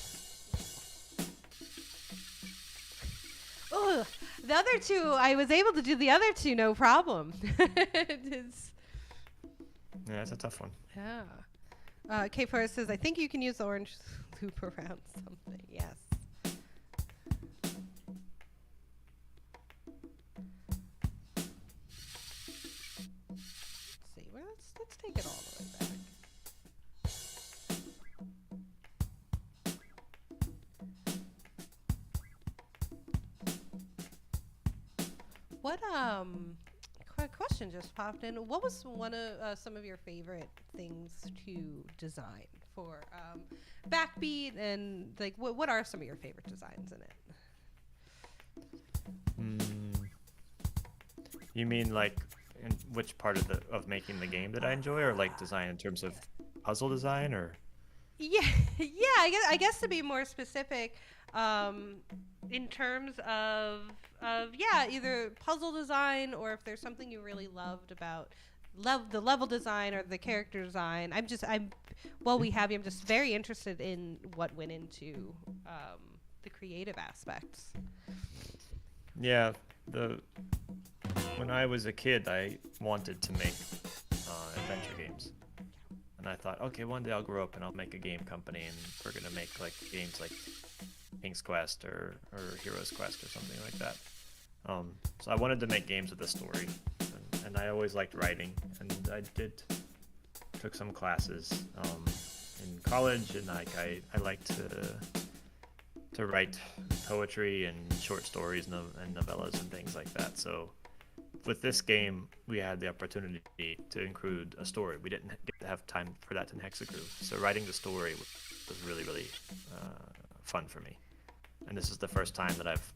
S1: Ugh. The other two, I was able to do the other two, no problem. It's,
S2: Yeah, it's a tough one.
S1: yeah. K Forrest says, I think you can use the orange loop around something. Yes. Let's see. Well, let's take it all the way back. What question just popped in. What was one of some of your favorite things to design for Backbeat, and like what are some of your favorite designs in it?
S2: You mean like in which part of making the game that I enjoy, or like design in terms of puzzle design, or?
S1: Yeah, yeah. I guess to be more specific, in terms of yeah, either puzzle design or if there's something you really loved about the level design or the character design. I'm while we have you, I'm just very interested in what went into the creative aspects.
S2: Yeah, the when I was a kid, I wanted to make adventure games. And I thought, okay, one day I'll grow up and I'll make a game company, and we're gonna make like games like King's Quest or Heroes Quest or something like that. So I wanted to make games with a story, and I always liked writing, and I took some classes in college, and like I liked to write poetry and short stories and novellas and things like that. So with this game, we had the opportunity to include a story. We didn't get to have time for that in Hexagroup, so writing the story was really, really fun for me. And this is the first time that I've,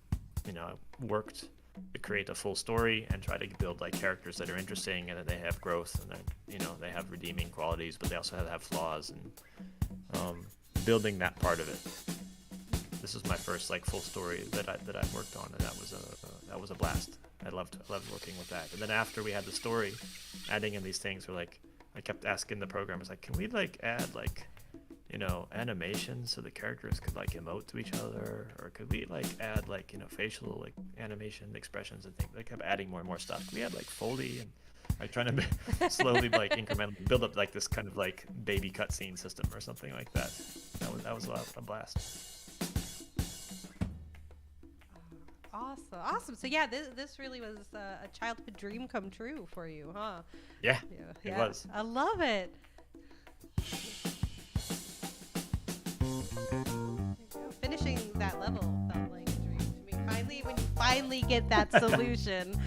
S2: worked to create a full story and try to build like characters that are interesting and that they have growth and that they have redeeming qualities, but they also have flaws, and building that part of it. This is my first like full story that I've worked on, and that was a blast. I loved working with that. And then after we had the story, adding in these things were like, I kept asking the programmers like, can we like add like, animations so the characters could like emote to each other, or could we like add like, facial like animation expressions and things. They kept adding more and more stuff. We had like Foley and like trying to slowly like incrementally build up like this kind of like baby cutscene system or something like that. That was a blast.
S1: Awesome. So yeah, this really was a childhood dream come true for you, huh?
S2: Yeah. It was.
S1: I love it. Finishing that level felt like a dream to me. Finally, when you finally get that solution.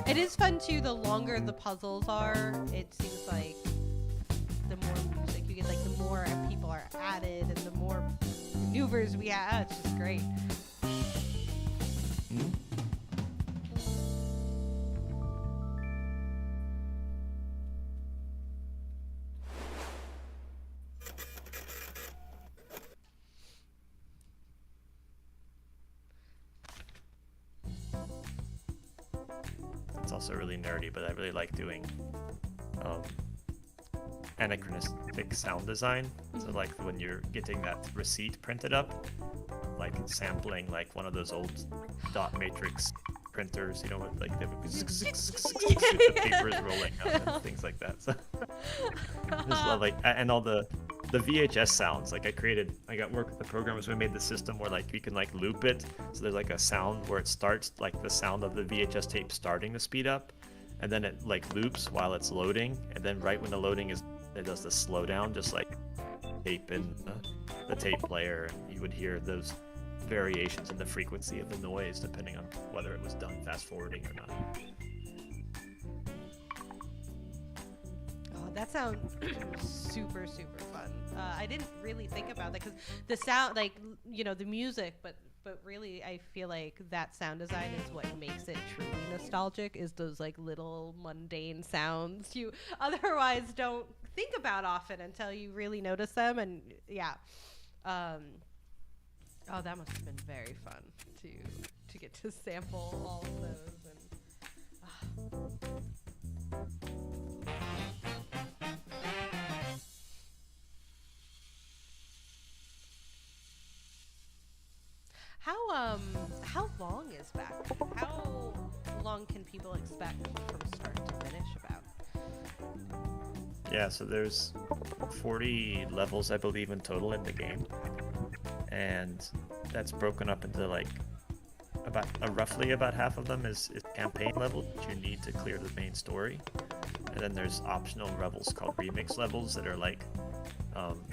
S1: It is fun too. The longer the puzzles are, it seems like the more music you get, like the more people are added and the more maneuvers we have. It's just great.
S2: It's also really nerdy, but I really like doing anachronistic sound design. So like when you're getting that receipt printed up, like sampling like one of those old dot matrix printers, with like the papers rolling out and things like that. So I just love like, and all the VHS sounds. Like I got work with the programmers. We made the system where like you can like loop it. So there's like a sound where it starts, like the sound of the VHS tape starting to speed up, and then it like loops while it's loading, and then right when the loading is, it does the slowdown, just like tape in the tape player. You would hear those variations in the frequency of the noise depending on whether it was done fast forwarding or not.
S1: Oh, that sounds super fun. I didn't really think about that because the sound, like the music, but really I feel like that sound design is what makes it truly nostalgic. Is those like little mundane sounds you otherwise don't think about often until you really notice them. And yeah, oh, that must have been very fun to get to sample all of those. How long is Backbeat? How long can people expect from start to finish about?
S2: Yeah, so there's 40 levels, I believe, in total in the game, and that's broken up into like roughly about half of them is campaign levels that you need to clear the main story, and then there's optional levels called remix levels that are like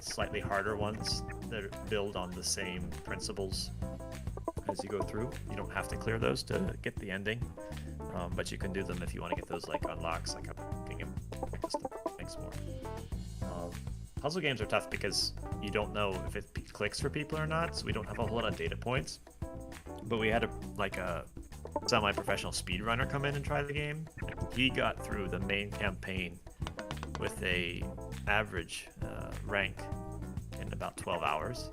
S2: slightly harder ones that build on the same principles as you go through. You don't have to clear those to get the ending, but you can do them if you want to get those like unlocks, like I'm looking at stuff. Thanks more. puzzle games are tough because you don't know if it clicks for people or not, so we don't have a whole lot of data points. But we had a semi-professional speedrunner come in and try the game. He got through the main campaign with a average rank in about 12 hours.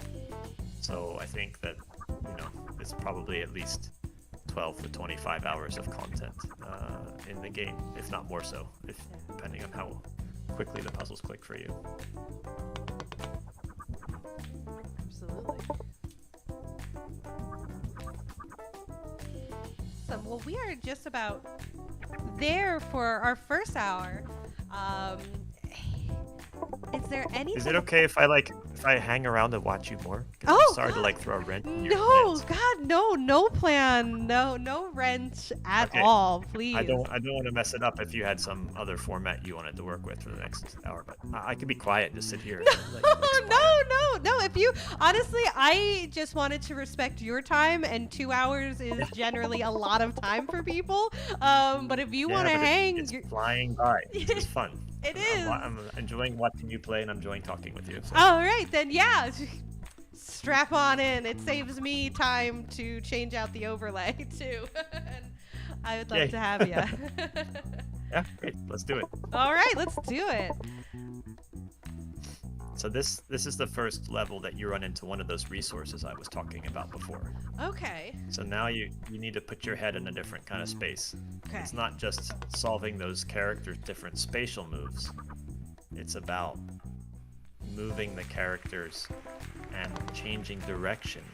S2: So I think that, it's probably at least 12 to 25 hours of content in the game, if not more so, depending on how quickly the puzzles click for you.
S1: Absolutely. So, well, we are just about there for our first hour. Is there anything?
S2: Is it okay if I hang around and watch you more?
S1: Oh,
S2: I'm sorry to throw a wrench in your
S1: no,
S2: plans.
S1: God, no plan, no wrench at
S2: Okay.
S1: all, please.
S2: I don't want to mess it up if you had some other format you wanted to work with for the next hour, but I could be quiet and just sit here.
S1: No. If you honestly, I just wanted to respect your time, and 2 hours is generally a lot of time for people. But if you want to hang,
S2: it's flying by. It's fun.
S1: It is.
S2: I'm enjoying watching you play, and I'm enjoying talking with you. So.
S1: All right, then, yeah. Strap on in. It saves me time to change out the overlay too. And I would love to have you.
S2: Yeah, great. Let's do it.
S1: All right, let's do it.
S2: So this is the first level that you run into one of those resources I was talking about before.
S1: Okay.
S2: So now you need to put your head in a different kind of space.
S1: Okay.
S2: It's not just solving those characters' different spatial moves. It's about moving the characters and changing direction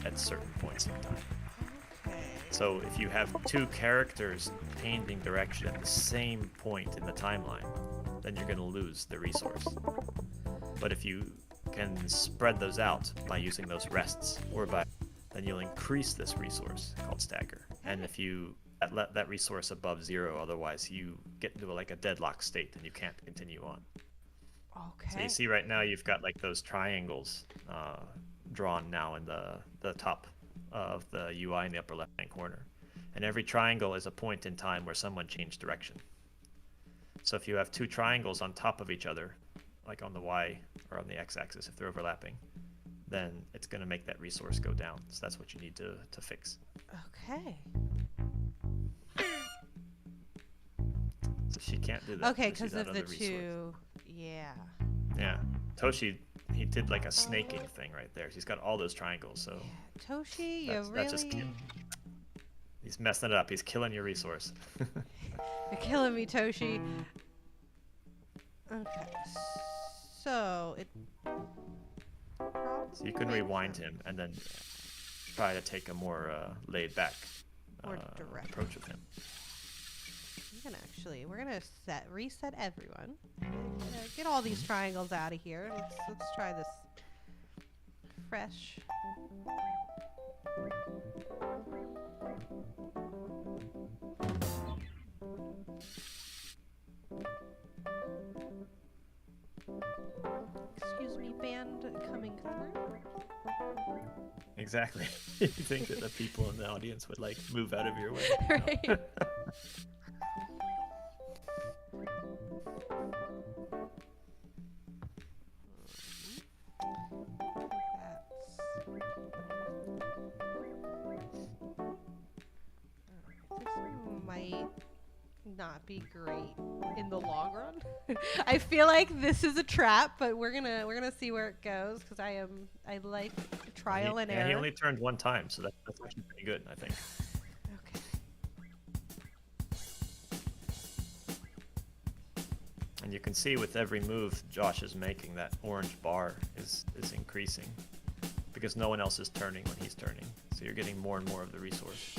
S2: at certain points in time.
S1: Okay.
S2: So if you have two characters changing direction at the same point in the timeline, then you're going to lose the resource. But if you can spread those out by using those rests, then you'll increase this resource called stagger. And if you let that resource above 0, otherwise you get into a deadlock state and you can't continue on.
S1: Okay.
S2: So you see right now you've got those triangles drawn now in the top of the UI in the upper left-hand corner. And every triangle is a point in time where someone changed direction. So if you have two triangles on top of each other, like on the Y or on the X-axis, if they're overlapping, then it's going to make that resource go down. So that's what you need to fix.
S1: Okay.
S2: So she can't do that.
S1: Okay, because of the two. Yeah.
S2: Yeah. Toshi, he did a snaking thing right there. He's got all those triangles. So
S1: yeah. Toshi,
S2: that's just he's messing it up. He's killing your resource.
S1: You're killing me, Toshi. Okay. So
S2: you can rewind him and then try to take a more laid back
S1: direct
S2: approach of him.
S1: We're gonna reset everyone. Get all these triangles out of here. Let's try this fresh. Excuse me, band coming through.
S2: Exactly. You think that the people in the audience would move out of your way?
S1: Right. This might not be great in the long run. I feel like this is a trap, but we're gonna see where it goes because I like trial and error.
S2: Yeah, he only turned one time, so that's actually pretty good, I think.
S1: Okay.
S2: And you can see with every move Josh is making, that orange bar is increasing because no one else is turning when he's turning. So you're getting more and more of the resource.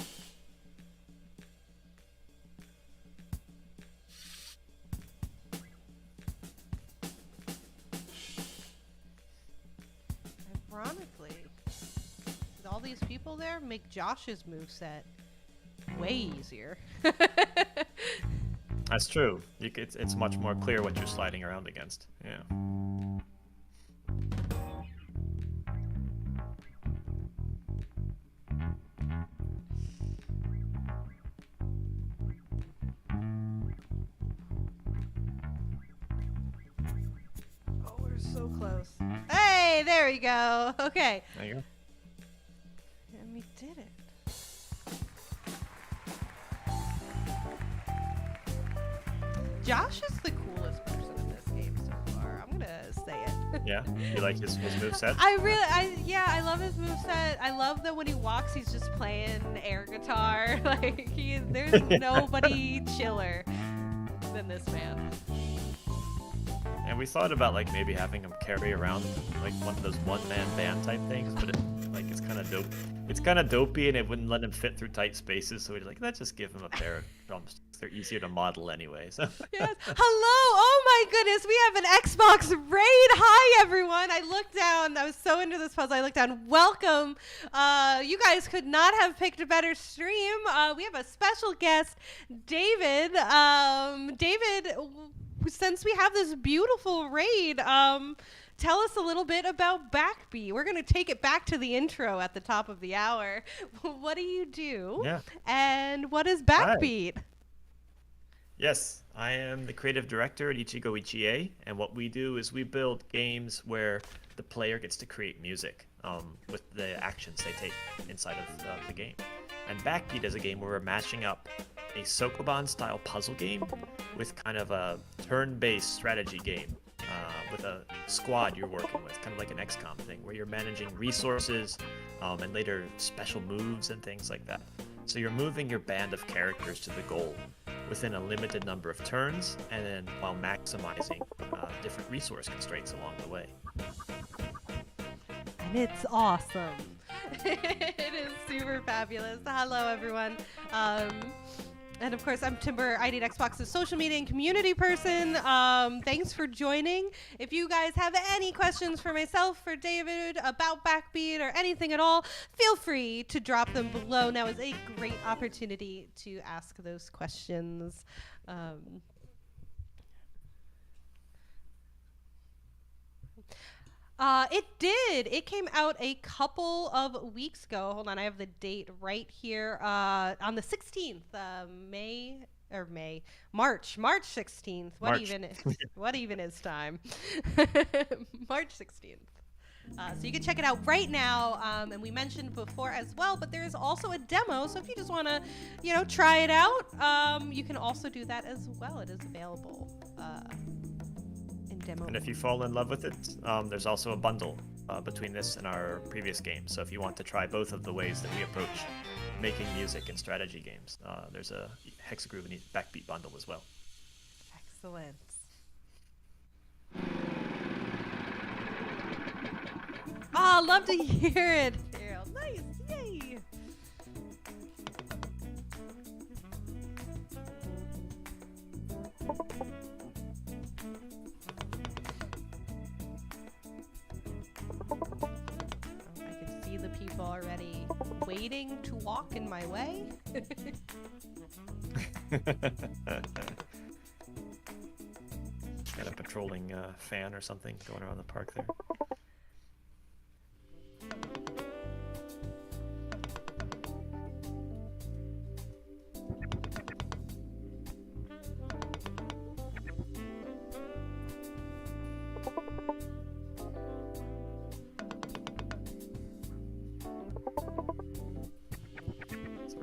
S1: Ironically, with all these people there, make Josh's moveset way easier.
S2: That's true. It's much more clear what you're sliding around against. Yeah.
S1: Oh, where's So close. Hey, there we go. Okay.
S2: There you go.
S1: And we did it. Josh is the coolest person in this game so far. I'm gonna say it.
S2: Yeah, you like his moveset?
S1: I love his moveset. I love that when he walks, he's just playing air guitar. Like there's nobody chiller than this man.
S2: And we thought about like maybe having him carry around like one of those one-man band type things, but it's kind of dope. It's kind of dopey, and it wouldn't let him fit through tight spaces. So we're like, let's just give him a pair of drumsticks. They're easier to model anyway. So.
S1: Yes. Hello. Oh my goodness. We have an Xbox raid. Hi everyone. I looked down. I was so into this puzzle. I looked down. Welcome. You guys could not have picked a better stream. We have a special guest, David. David, since we have this beautiful raid, tell us a little bit about Backbeat. We're going to take it back to the intro at the top of the hour. What do you do?
S2: Yeah.
S1: And what is Backbeat?
S2: Hi. Yes, I am the creative director at Ichigoichie, and what we do is we build games where the player gets to create music with the actions they take inside of the game. And Backbeat is a game where we're mashing up a sokoban-style puzzle game with kind of a turn-based strategy game with a squad you're working with, kind of like an XCOM thing, where you're managing resources and later special moves and things like that. So you're moving your band of characters to the goal within a limited number of turns, and then while maximizing different resource constraints along the way.
S1: And it's awesome. It is super fabulous. Hello, everyone. And of course, I'm Timber. I need Xbox's social media and community person. Thanks for joining. If you guys have any questions for myself, for David, about Backbeat, or anything at all, feel free to drop them below. Now is a great opportunity to ask those questions. It did. It came out a couple of weeks ago. Hold on, I have the date right here. On the 16th, March 16th. What even is time? March 16th. So you can check it out right now. And we mentioned before as well, but there is also a demo. So if you just want to, try it out, you can also do that as well. It is available. Demo.
S2: And if you fall in love with it, there's also a bundle between this and our previous game. So if you want to try both of the ways that we approach making music and strategy games, there's a Hexagroove and Backbeat bundle as well.
S1: Excellent. Oh, love to hear it. Nice. Yay. I can see the people already waiting to walk in my way.
S2: Got a patrolling fan or something going around the park there.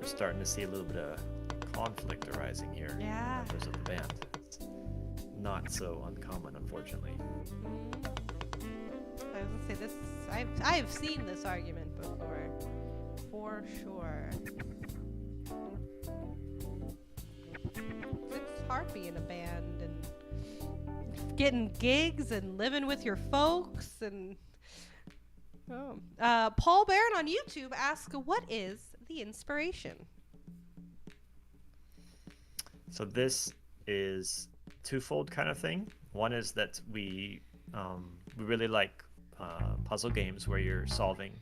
S2: Starting to see a little bit of conflict arising here.
S1: Yeah.
S2: Members of the band. It's not so uncommon, unfortunately.
S1: I was gonna say this. I've seen this argument before, for sure. It's hard being a band and getting gigs and living with your folks and. Oh. Paul Barron on YouTube asks, "What is the inspiration?"
S2: So this is twofold kind of thing. One is that we really like puzzle games where you're solving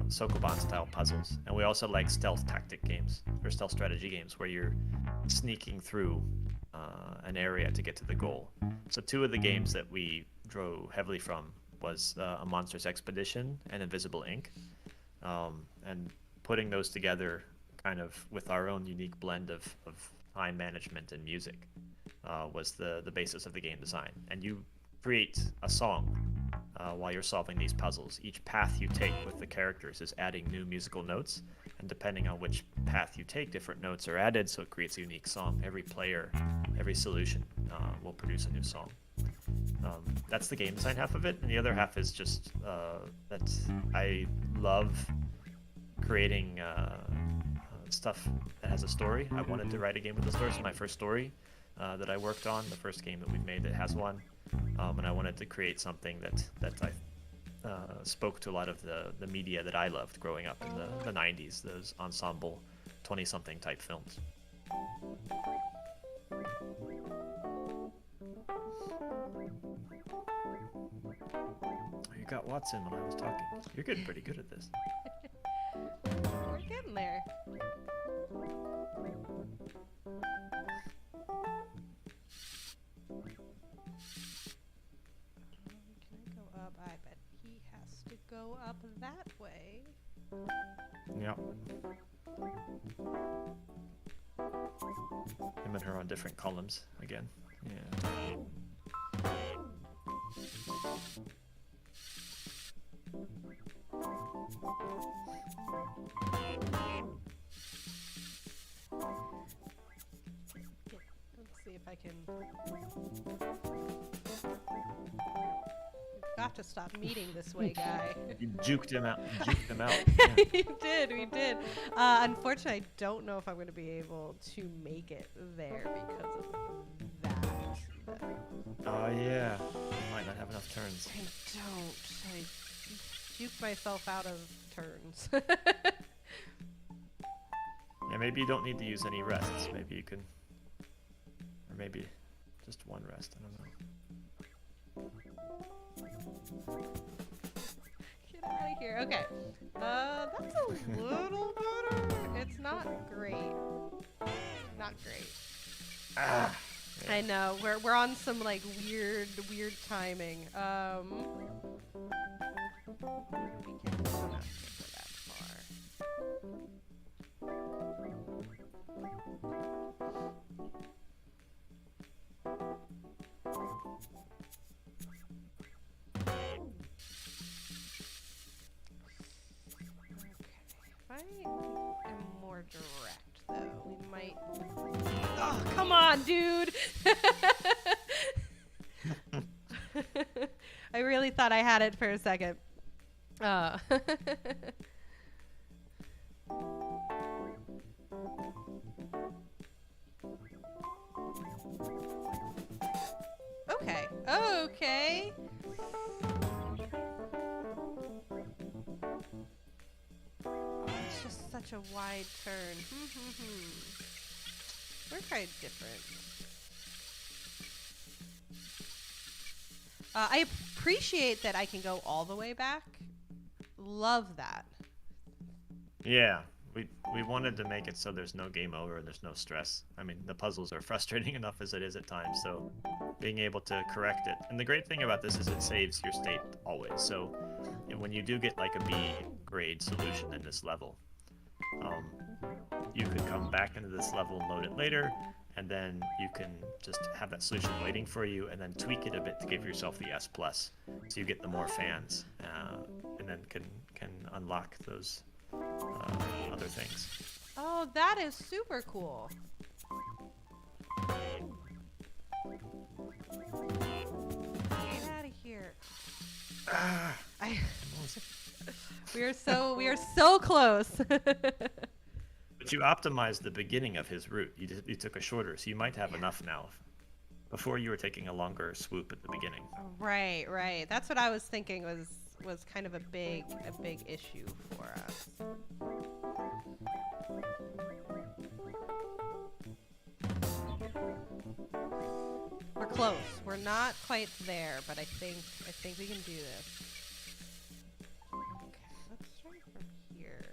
S2: sokoban-style puzzles, and we also like stealth tactic games or stealth strategy games where you're sneaking through an area to get to the goal. So two of the games that we drew heavily from was A Monster's Expedition and Invisible Ink, and putting those together kind of with our own unique blend of time management and music was the basis of the game design. And you create a song while you're solving these puzzles. Each path you take with the characters is adding new musical notes, and depending on which path you take, different notes are added, so it creates a unique song. Every player, every solution will produce a new song. That's the game design half of it, and the other half is just that I love creating stuff that has a story. I wanted to write a game with a story. It's my first story that I worked on, the first game that we've made that has one, and I wanted to create something that I spoke to a lot of the media that I loved growing up in the 90s, those ensemble 20-something type films. You got Watson when I was talking. You're getting pretty good at this.
S1: We're getting there. Can I go up? I bet he has to go up that way.
S2: Yep. Him and her on different columns again. Yeah.
S1: Let's see if I can. We've got to stop meeting this way, guy.
S2: You juked him out. Juked him out. Yeah.
S1: We did. Unfortunately, I don't know if I'm going to be able to make it there because of that.
S2: Oh yeah. You might not have enough turns.
S1: I don't. I juked myself out of turns.
S2: Yeah, maybe you don't need to use any rests. Maybe you can, or maybe just one rest. I don't know.
S1: Get out of here. Okay. That's a little better. It's not great. Not great.
S2: Ah. Yeah.
S1: I know. We're on some like weird timing. We can't go that far. I am more direct, though. We might. Oh, come on, dude! I really thought I had it for a second. Okay. Okay. It's just such a wide turn. We're quite different. I appreciate that I can go all the way back. Love that.
S2: Yeah, we wanted to make it so there's no game over and there's no stress. I mean, the puzzles are frustrating enough as it is at times, so being able to correct it. And the great thing about this is it saves your state always. So when you do get like a B grade solution in this level, you could come back into this level and load it later, and then you can just have that solution waiting for you and then tweak it a bit to give yourself the S+, so you get the more fans, and then can unlock those other things.
S1: Oh, that is super cool. Get out of here. We are so close.
S2: But you optimized the beginning of his route. You took a shorter, so you might have enough now. Before you were taking a longer swoop at the beginning.
S1: Right. That's what I was thinking was kind of a big issue for us. We're close. We're not quite there, but I think we can do this. Okay, let's try from here.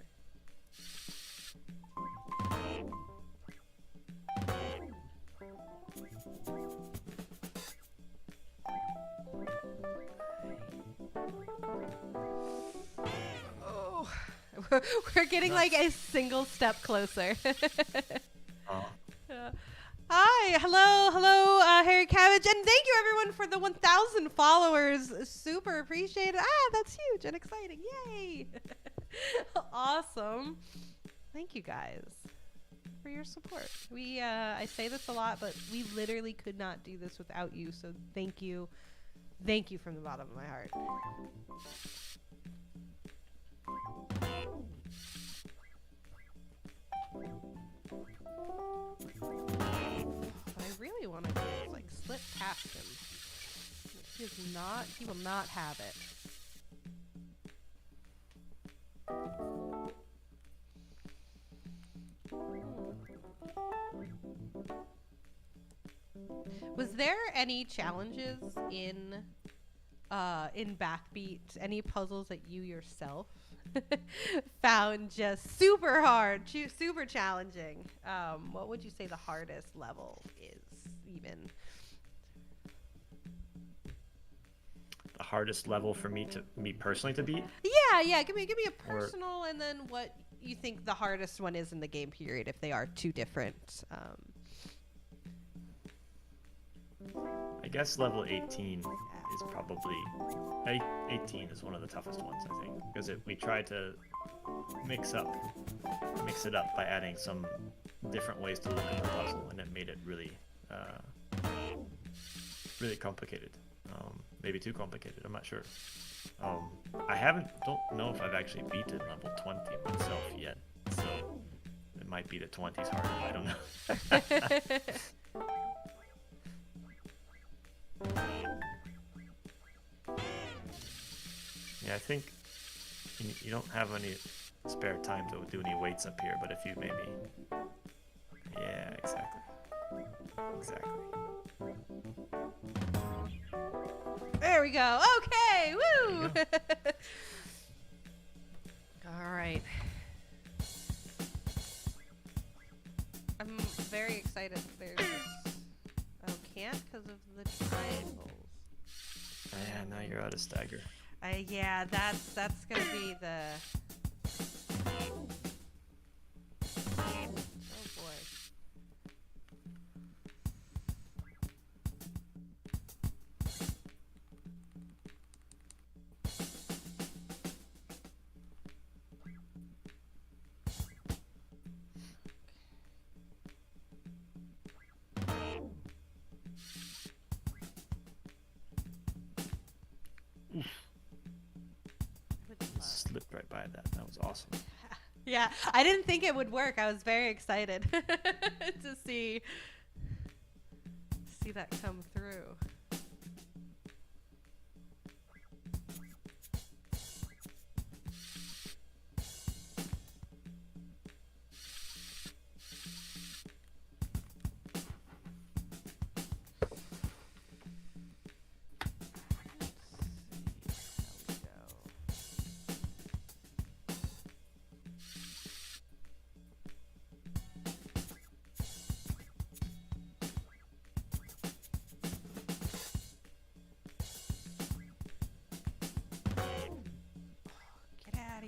S1: Oh, we're getting like a single step closer.
S2: Oh.
S1: Hi. Hi, hello, Harry Cabbage, and thank you everyone for the 1,000 followers. Super appreciate it. That's huge and exciting. Yay! Awesome. Thank you guys for your support. I say this a lot, but we literally could not do this without you. So thank you from the bottom of my heart. What I really want to do is like slip past him. He will not have it. Was there any challenges in Backbeat? Any puzzles that you yourself found just super hard, super challenging? What would you say the hardest level is, even?
S2: The hardest level for me personally to beat?
S1: Yeah. Give me a personal, and then what you think the hardest one is in the game period, if they are two different.
S2: I guess level 18 is probably 18 is one of the toughest ones, I think, because we tried to mix it up by adding some different ways to look at the puzzle, and it made it really really complicated. Maybe too complicated, I'm not sure. Don't know if I've actually beaten level 20 myself yet, so it might be the 20s harder, I don't know. Yeah, I think you don't have any spare time to do any weights up here, but if you maybe... Yeah, exactly.
S1: There we go. Okay, woo! All right. I'm very excited. Can't because of the triangles.
S2: Yeah, now you're out of stagger.
S1: Yeah, that's gonna be the. Oh boy.
S2: Slipped right by that. That was awesome.
S1: Yeah, I didn't think it would work. I was very excited to see that come through.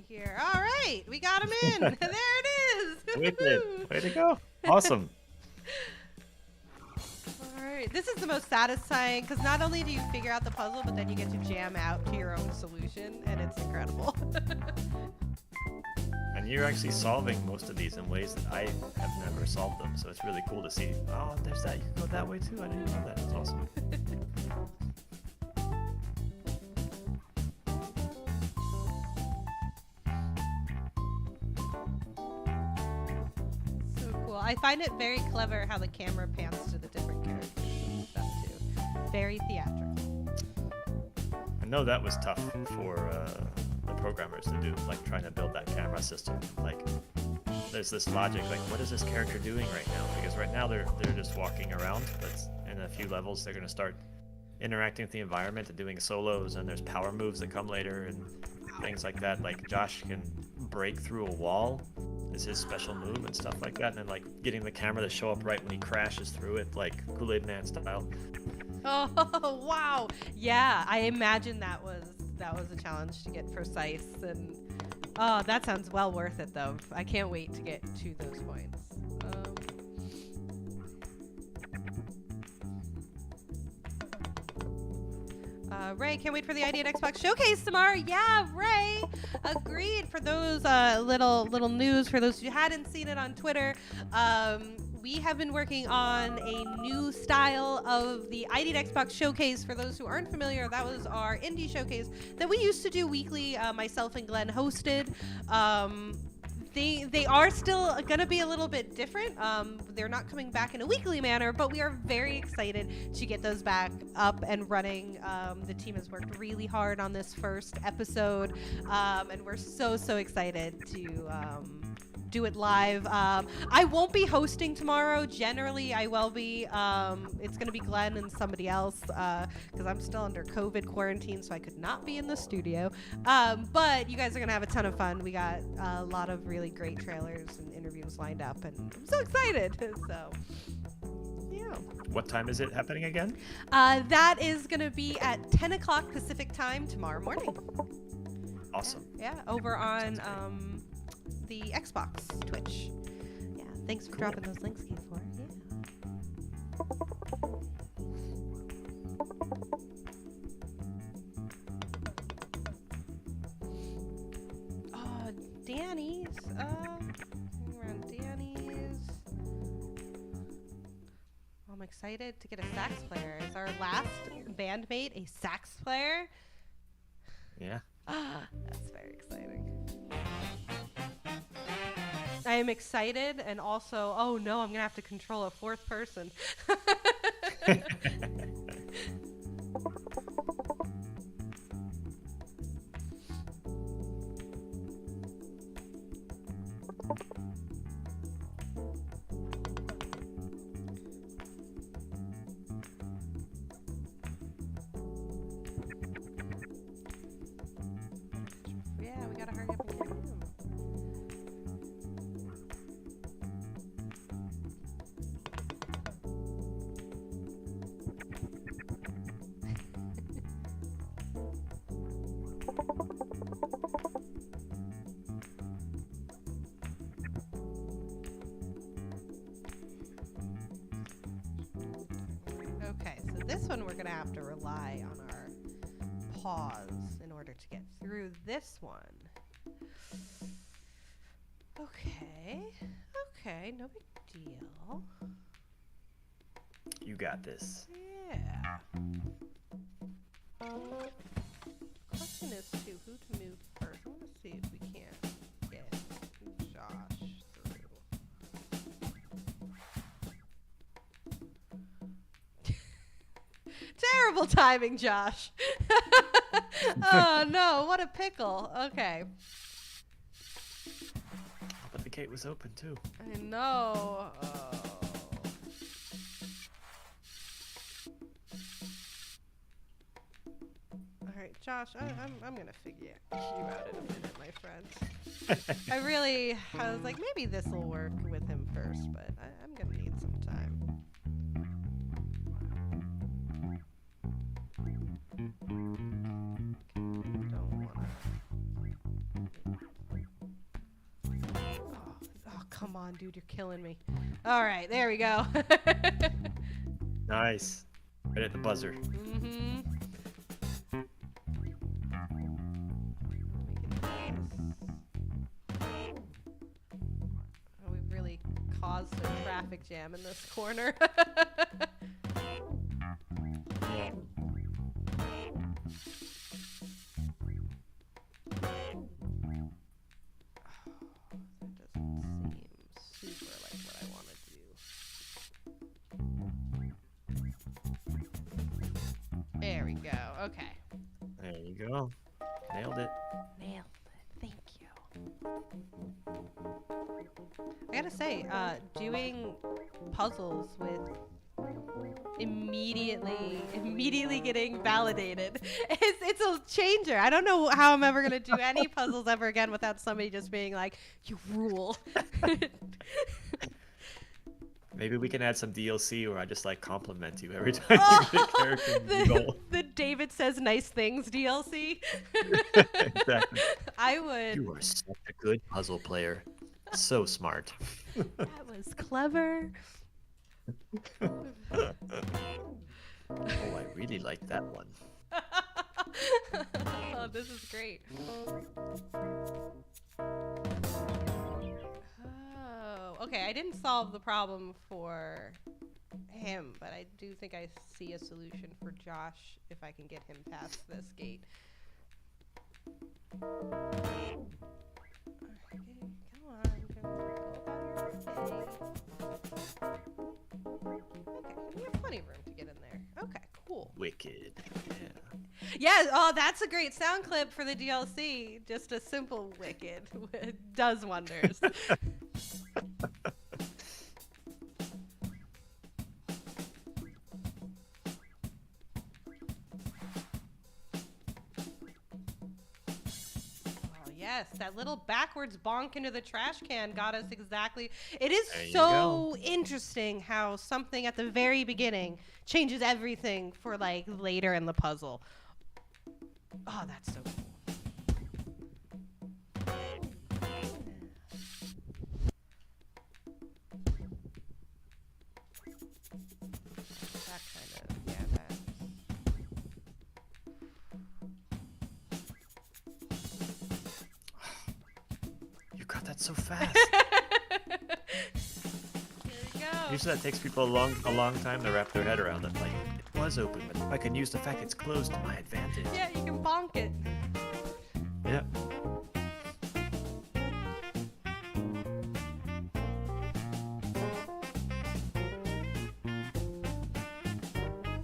S1: Here. All right, we got him in. There it is.
S2: Way to go. Awesome.
S1: All right, this is the most satisfying because not only do you figure out the puzzle, but then you get to jam out to your own solution, and it's incredible.
S2: And you're actually solving most of these in ways that I have never solved them, so it's really cool to see. Oh, there's that. You can go that way too. I didn't know that. It's awesome.
S1: I find it very clever how the camera pans to the different characters and stuff too. Very theatrical.
S2: I know that was tough for the programmers to do, like trying to build that camera system. Like, there's this logic, like, what is this character doing right now? Because right now they're just walking around, but in a few levels they're going to start interacting with the environment and doing solos, and there's power moves that come later and things like that. Like, Josh can break through a wall is his special move and stuff like that, and then like getting the camera to show up right when he crashes through it, like Kool-Aid Man style.
S1: Oh wow, yeah, I imagine that was a challenge to get precise, and oh, that sounds well worth it though. I can't wait to get to those points. Ray, can't wait for the ID at Xbox Showcase tomorrow. Yeah, Ray, agreed. For those little news, for those who hadn't seen it on Twitter, we have been working on a new style of the ID at Xbox Showcase. For those who aren't familiar, that was our indie showcase that we used to do weekly. Myself and Glenn hosted. They are still going to be a little bit different. They're not coming back in a weekly manner, but we are very excited to get those back up and running. The team has worked really hard on this first episode, and we're so excited to do it live. I won't be hosting tomorrow. Generally, I will be. It's going to be Glenn and somebody else because I'm still under COVID quarantine, so I could not be in the studio. But you guys are going to have a ton of fun. We got a lot of really great trailers and interviews lined up, and I'm so excited. So, yeah.
S2: What time is it happening again?
S1: That is going to be at 10 o'clock Pacific time tomorrow morning.
S2: Awesome.
S1: Yeah, over on the Xbox Twitch. Yeah, thanks for dropping those links, K4. Yeah. Danny's. We're on Danny's. I'm excited to get a sax player. Is our last bandmate a sax player?
S2: Yeah.
S1: That's very exciting. I am excited, and also, oh no, I'm gonna have to control a fourth person. Yeah, we gotta hurry up and get him. Okay, so this one we're gonna have to rely on our pause in order to get through this one. Okay, no big deal.
S2: You got this.
S1: Yeah. Question is too, who to move first? I want to see if we can get Josh through. Terrible timing, Josh. Oh no, what a pickle. Okay.
S2: But the gate was open too.
S1: I know. Oh. All right, Josh, I'm gonna figure you out in a minute, my friend. I was like, maybe this will work with him first, but I'm gonna need some time. Oh, come on, dude, you're killing me. All right, there we go.
S2: Nice. Right at the buzzer.
S1: Mm-hmm. Oh, we've really caused a traffic jam in this corner. There we go. Okay.
S2: There you go. Nailed it.
S1: Nailed it. Thank you. I gotta say, doing puzzles with immediately getting validated, it's a changer. I don't know how I'm ever gonna do any puzzles ever again without somebody just being like, "You rule."
S2: Maybe we can add some DLC where I just like compliment you every time you get a character in goal.
S1: The David says nice things DLC.
S2: Exactly.
S1: I would.
S2: You are such a good puzzle player. So smart.
S1: That was clever.
S2: Oh, I really like that one.
S1: Oh, this is great. Oh, okay. I didn't solve the problem for him, but I do think I see a solution for Josh if I can get him past this gate. Okay, come on, go about your day. Okay, we have plenty of room to get in there. Okay, cool.
S2: Wicked. Yeah.
S1: Yeah, oh, that's a great sound clip for the DLC. Just a simple wicked does wonders. Yes, that little backwards bonk into the trash can got us exactly. It is so interesting how something at the very beginning changes everything for like later in the puzzle. Oh, that's so cool. That kind of, yeah, that.
S2: Got that so fast.
S1: Here we go.
S2: Usually that takes people a long time to wrap their head around it. Like, it was open, but I can use the fact it's closed to my advantage.
S1: Yeah, you can bonk it.
S2: Yeah.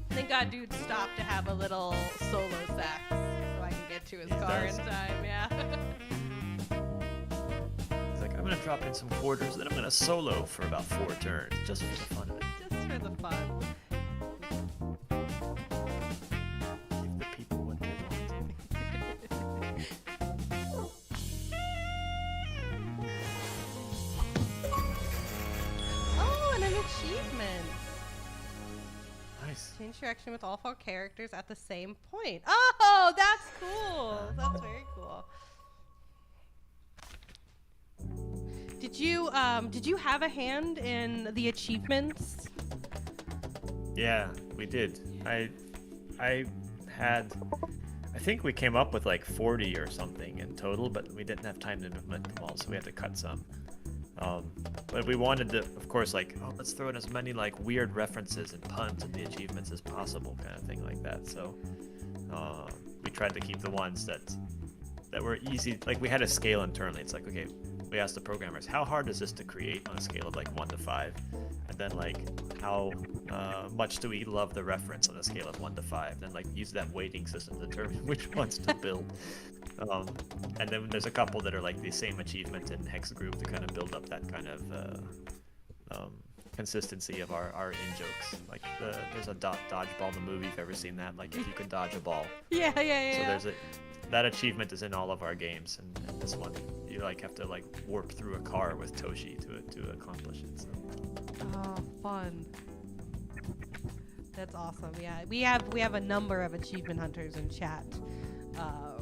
S1: Thank God dude stopped to have a little solo sax so I can get to his car in time, yeah.
S2: I'm gonna drop in some quarters, then I'm gonna solo for about 4 turns, just for the fun of it.
S1: Just for the fun.
S2: Give the people what they want.
S1: Oh, and an achievement.
S2: Nice.
S1: Change direction with all 4 characters at the same point. Oh, that's cool. That's very cool. Did you have a hand in the achievements?
S2: Yeah, we did. I think we came up with like 40 or something in total, but we didn't have time to implement them all, so we had to cut some. But we wanted to, of course, like, oh, let's throw in as many like weird references and puns in the achievements as possible, kind of thing like that. So we tried to keep the ones that were easy. Like, we had a scale internally. It's like, okay, we asked the programmers, how hard is this to create on a scale of like 1 to 5? And then like, how much do we love the reference on a scale of 1 to 5? Then like use that weighting system to determine which ones to build. And then there's a couple that are like the same achievement in hex group to kind of build up that kind of consistency of our in-jokes. Like there's a dodgeball in the movie, if you've ever seen that, like if you could dodge a ball.
S1: Yeah.
S2: So that achievement is in all of our games, and this one you like have to like warp through a car with Toshi to accomplish it. So.
S1: Oh, fun. That's awesome. Yeah, we have a number of achievement hunters in chat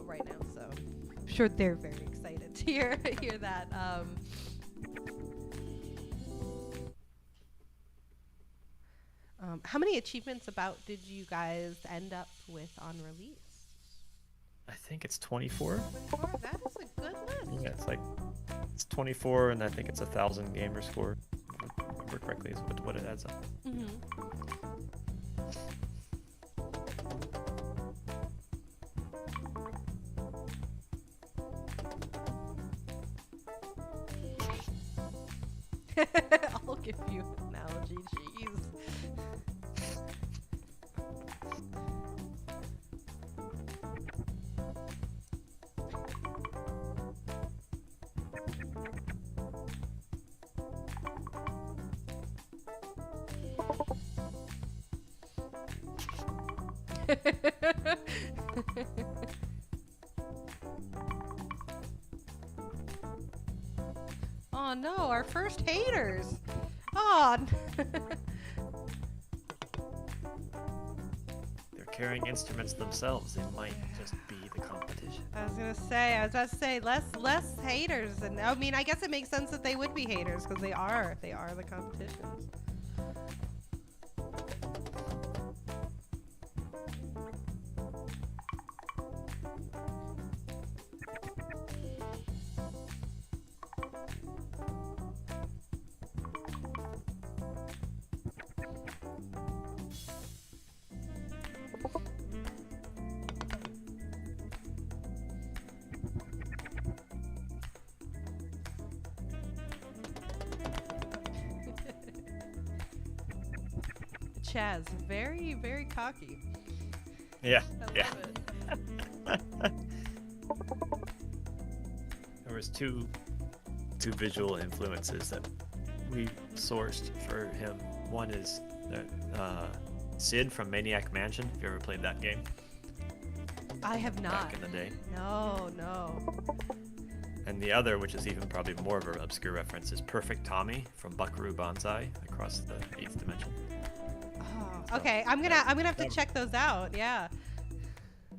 S1: right now, so I'm sure they're very excited to hear that. How many achievements about did you guys end up with on release?
S2: I think it's 24.
S1: That is a good list.
S2: Yeah, it's 24, and I think it's 1,000 gamer score. If I remember correctly, is what it adds up.
S1: Mm-hmm. I'll give you an analogy, jeez. Oh no, our first haters. Oh.
S2: They're carrying instruments themselves. They might just be the competition.
S1: I was about to say less haters, and I mean I guess it makes sense that they would be haters because they are the competitions. Chaz. Very, very cocky.
S2: Yeah,
S1: I
S2: yeah.
S1: love it.
S2: There was two visual influences that we sourced for him. One is Sid from Maniac Mansion. If you ever played that game
S1: I have not.
S2: back in the day.
S1: No, no.
S2: And the other, which is even probably more of an obscure reference, is Perfect Tommy from Buckaroo Banzai Across the Eighth Dimension.
S1: Oh, okay. I'm gonna have to check those out. Yeah.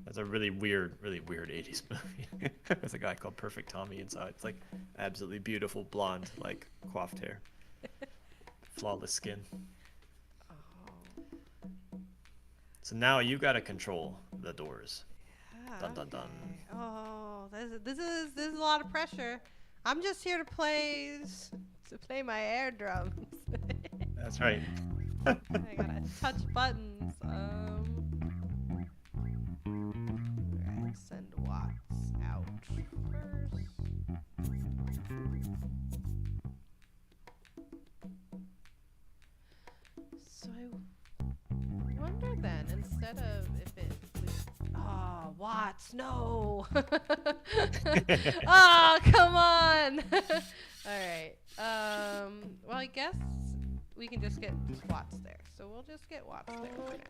S2: That's a really weird 80s movie. There's a guy called Perfect Tommy inside. It's like absolutely beautiful blonde, like coiffed hair, flawless skin.
S1: Oh.
S2: So now you gotta control the doors.
S1: Yeah,
S2: Dun dun dun.
S1: okay. Oh, this is a lot of pressure. I'm just here to play my air drums.
S2: That's right.
S1: I gotta touch buttons. Alright, send Watts out first. So I wonder then, instead of if it was, oh, Watts, no. Oh, come on. Alright. Well, I guess we can just get Watts there. So we'll just get Watts there for now.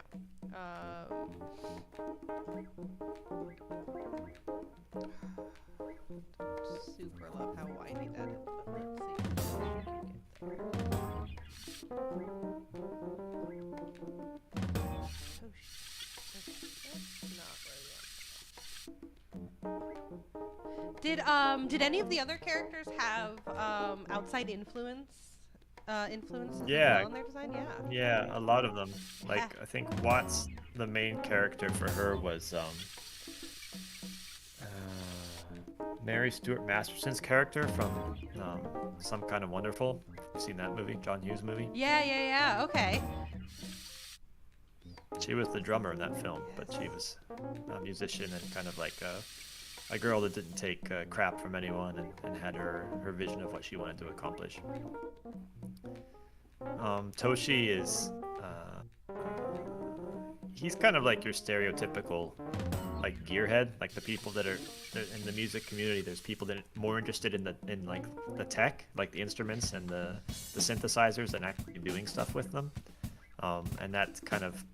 S1: Super love how whiny that is, but let's see if we can get there. Oh shit. Okay, that's not where we want. Did any of the other characters have outside influences
S2: Yeah.
S1: as well in their design? Yeah.
S2: Yeah, a lot of them. Like, I think Watts, the main character for her was Mary Stuart Masterson's character from Some Kind of Wonderful. You've seen that movie, John Hughes movie?
S1: Yeah. Okay.
S2: She was the drummer in that film, but she was a musician and kind of like a girl that didn't take crap from anyone and had her vision of what she wanted to accomplish. Toshi is he's kind of like your stereotypical like gearhead, like the people that are in the music community. There's people that are more interested in like the tech, like the instruments and the synthesizers, and actually doing stuff with them. And that kind of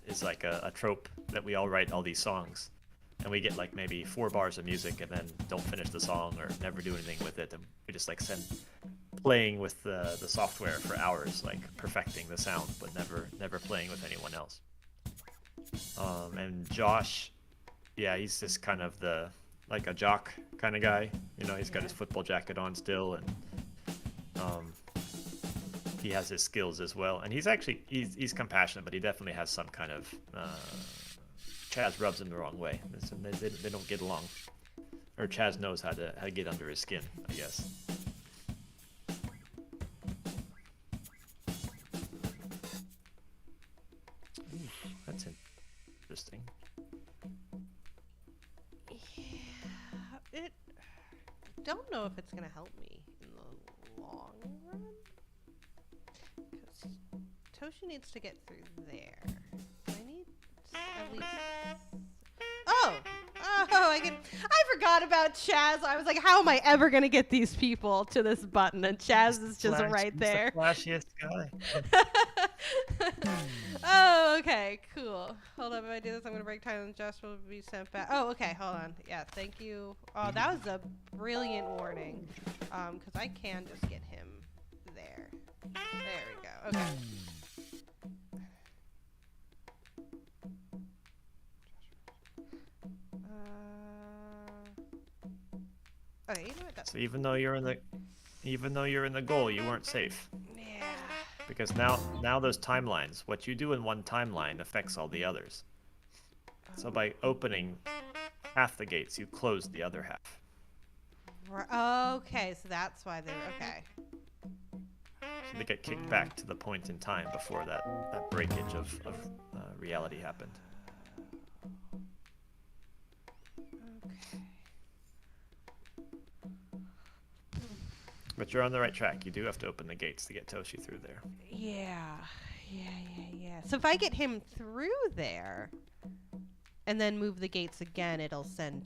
S2: is like a trope that we all write all these songs, and we get like maybe 4 bars of music and then don't finish the song or never do anything with it, and we just like playing with the software for hours, like perfecting the sound, but never playing with anyone else. And Josh, yeah, he's just kind of like a jock kind of guy. You know, he's got his football jacket on still, and he has his skills as well. And he's compassionate, but he definitely has some kind of Chaz rubs him the wrong way. They don't get along, or Chaz knows how to get under his skin, I guess. That's interesting.
S1: Yeah, don't know if it's gonna help me in the long run, because Toshi needs to get through there. I need at least. I forgot about Chaz. I was like, how am I ever gonna get these people to this button? And Chaz is just right there.
S2: The flashiest guy.
S1: Oh, okay, cool. Hold up, if I do this, I'm gonna break time and Josh will be sent back. Oh, okay, hold on. Yeah, thank you. Oh, that was a brilliant warning. Because I can just get him there. There we go. Okay. Okay, you know what? That's
S2: So even though you're in the goal, you weren't safe.
S1: yeah.
S2: Because now those timelines, what you do in one timeline affects all the others. So by opening half the gates, you close the other half.
S1: Okay, so that's why they're okay.
S2: So they get kicked back to the point in time before that breakage of reality happened.
S1: Okay.
S2: But you're on the right track. You do have to open the gates to get Toshi through there.
S1: Yeah. Yeah, so if I get him through there and then move the gates again, it'll send...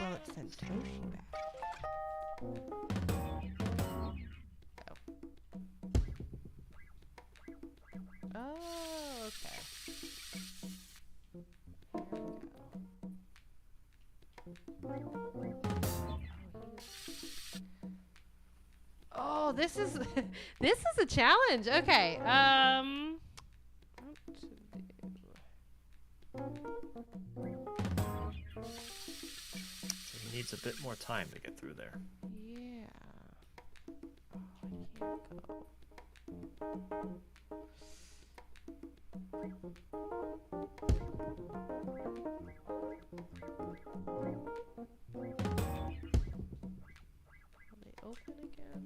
S1: Well, it sent Toshi back. Oh. Oh, okay. Oh, this is this is a challenge. Okay. What to do?
S2: So he needs a bit more time to get through there.
S1: Yeah. Oh, I can't go. Will they open again?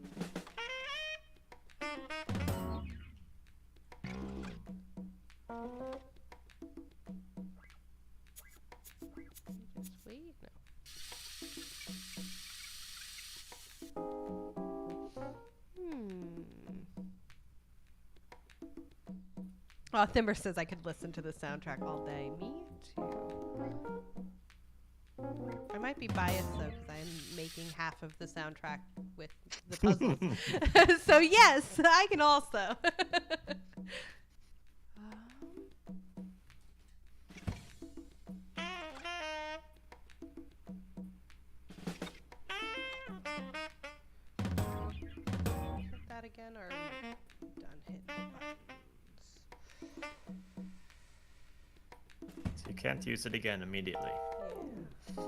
S1: Just wait? No. Oh, Thimber says I could listen to the soundtrack all day. Me too. I might be biased though because I'm making half of the soundtrack with the puzzles. So yes, I can also. Hit that again, or are we done hitting buttons?
S2: So you can't use it again immediately.
S1: Yeah.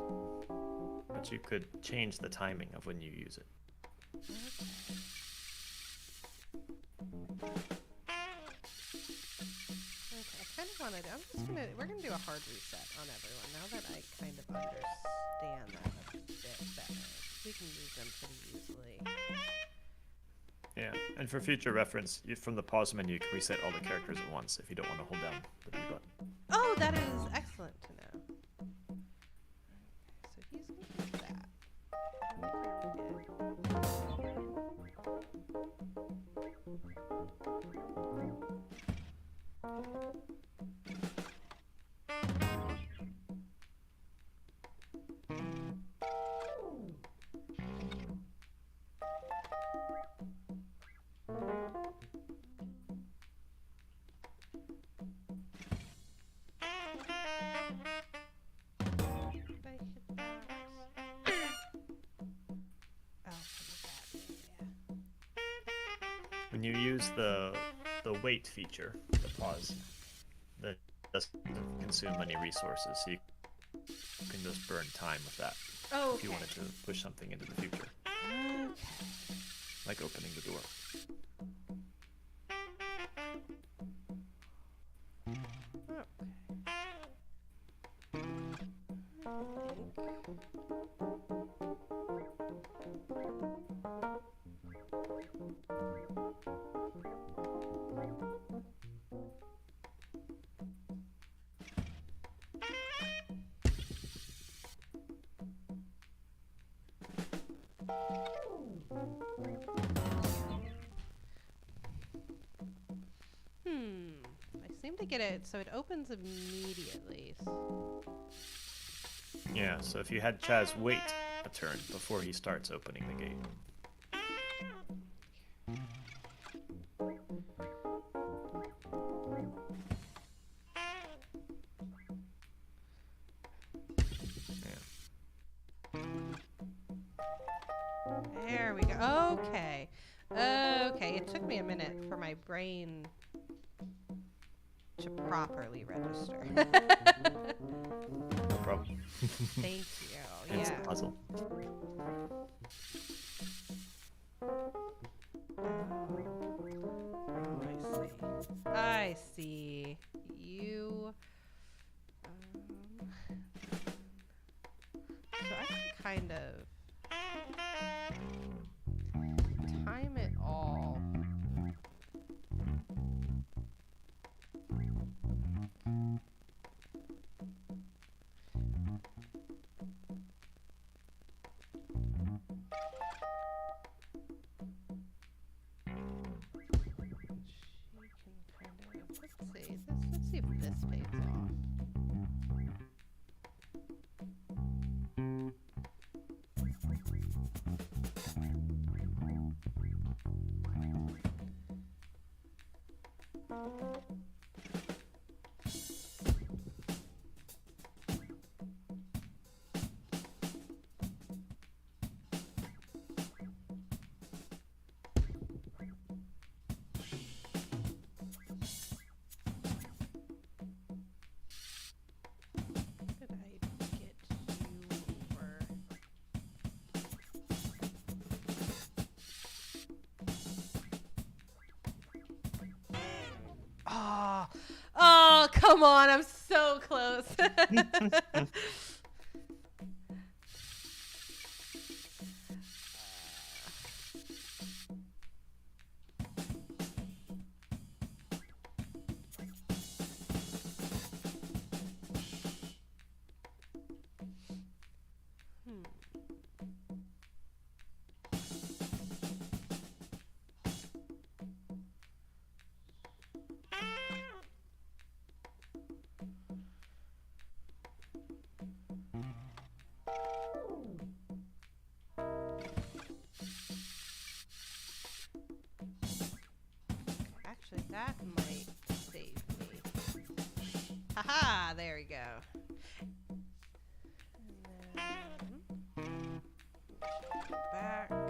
S2: But you could change the timing of when you use it.
S1: Okay, I kind of wanted. We're gonna do a hard reset on everyone now that I kind of understand that a bit better. We can use them pretty easily.
S2: Yeah, and for future reference, from the pause menu, you can reset all the characters at once if you don't want to hold down the B button.
S1: Oh, that is excellent to know. So he's gonna do that.
S2: When you use the wait feature, the pause, that doesn't consume any resources, so you can just burn time with that.
S1: Oh,
S2: if you wanted to push something into the future.
S1: Okay.
S2: Like opening the door.
S1: I seem to get it so it opens immediately.
S2: Yeah, so if you had Chaz wait a turn before he starts opening the gate.
S1: There we go. Okay. Okay, it took me a minute for my brain to properly register.
S2: No problem.
S1: Thank you.
S2: It's
S1: yeah.
S2: a puzzle.
S1: I see. You. So I can kind of time it all. Oh, come on. I'm so close. Actually, that might save me. Haha, there we go. And then back. No.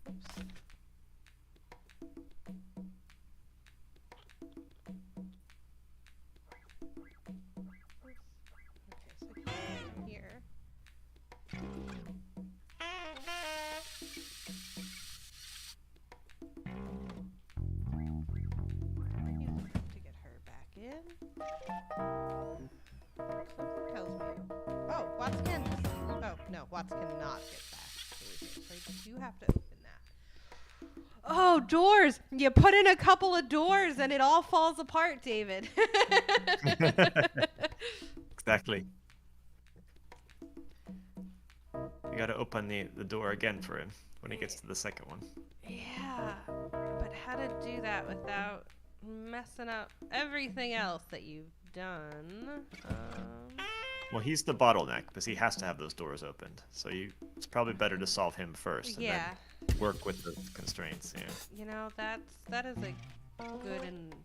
S1: Oops. Okay, so here. To get her back in. Something tells me. Oh, Watts can. Oh, no, Watts cannot get back. So you do have to open that. Oh, doors! You put in a couple of doors and it all falls apart, David.
S2: Exactly. You gotta open the door again for him when he gets to the second one.
S1: Yeah, but how to do that without messing up everything else that you've done?
S2: Well, he's the bottleneck because he has to have those doors opened. So it's probably better to solve him first and then work with the constraints. Yeah.
S1: You know, that is a good and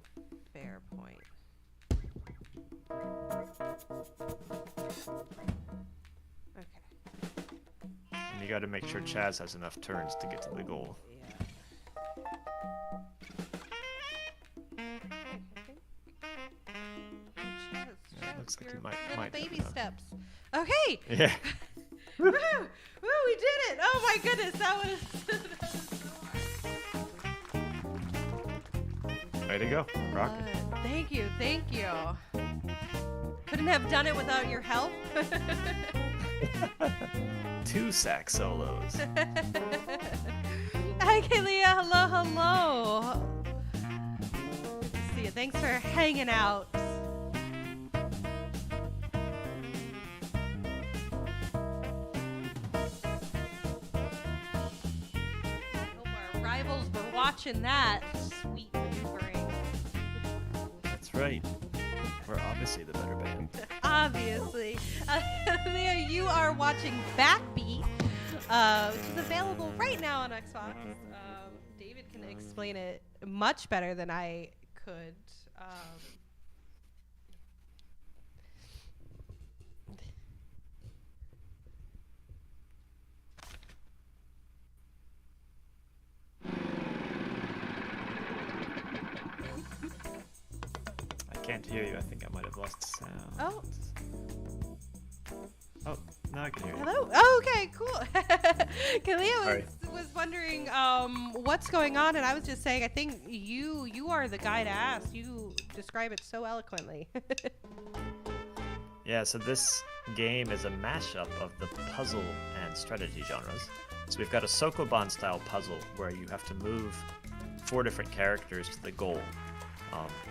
S1: fair point. Okay.
S2: And you got to make sure Chaz has enough turns to get to the goal. Looks like you might
S1: baby steps. Okay.
S2: Yeah.
S1: Woo! Woo! We did it! Oh my goodness, that was
S2: Way to go, Rocket.
S1: Thank you. Couldn't have done it without your help.
S2: 2 sax solos.
S1: Hi, Kalia. Hello. Good to see you. Thanks for hanging out. Watching that sweet maneuvering.
S2: That's right. We're obviously the better band.
S1: Obviously. Leah, you are watching Backbeat, which is available right now on Xbox. David can explain it much better than I could.
S2: Can't hear you. I think I might have lost sound. Oh, now I can hear you.
S1: Hello. Oh, okay, cool. Kalia was wondering what's going on, and I was just saying I think you are the guy to ask. You describe it so eloquently.
S2: Yeah, so this game is a mashup of the puzzle and strategy genres. So we've got a sokoban-style puzzle where you have to move 4 different characters to the goal.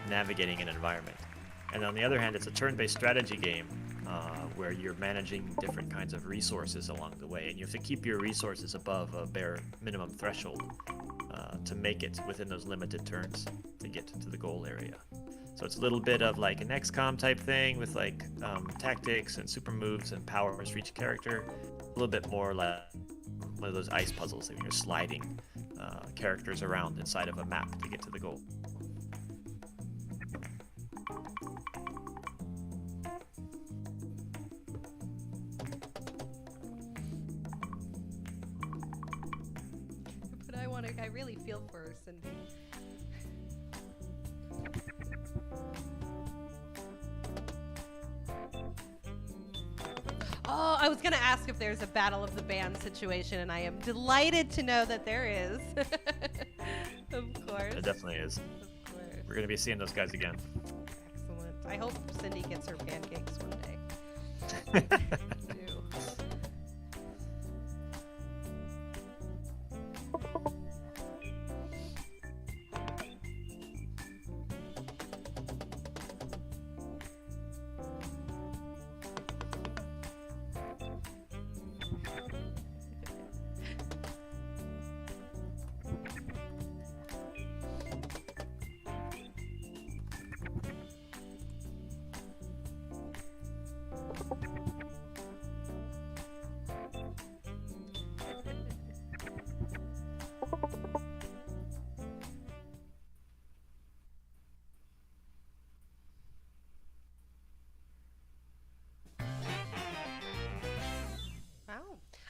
S2: Navigating an environment. And on the other hand, it's a turn-based strategy game where you're managing different kinds of resources along the way, and you have to keep your resources above a bare minimum threshold to make it within those limited turns to get to the goal area. So it's a little bit of like an XCOM type thing with like tactics and super moves and powers for each character. A little bit more like one of those ice puzzles that you're sliding characters around inside of a map to get to the goal.
S1: But I really feel for Cindy. Oh, I was going to ask if there's a Battle of the Band situation, and I am delighted to know that there is. Of course.
S2: It definitely is.
S1: Of course.
S2: We're going to be seeing those guys again.
S1: Excellent. I hope Cindy gets her pancakes one day. I do.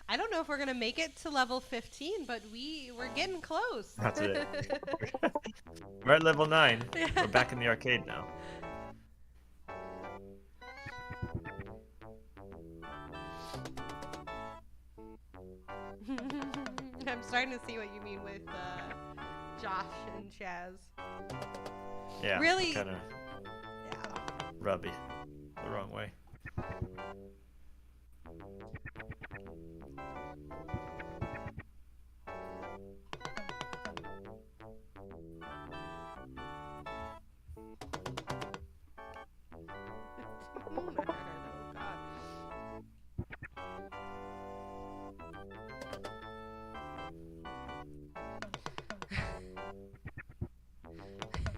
S1: I don't know if we're gonna make it to level 15, but we're getting close.
S2: That's it. We're at level 9.
S1: Yeah.
S2: We're back in the arcade now.
S1: I'm starting to see what you mean with Josh and Chaz.
S2: Yeah.
S1: Really?
S2: Kind of
S1: Yeah.
S2: rubby the wrong way.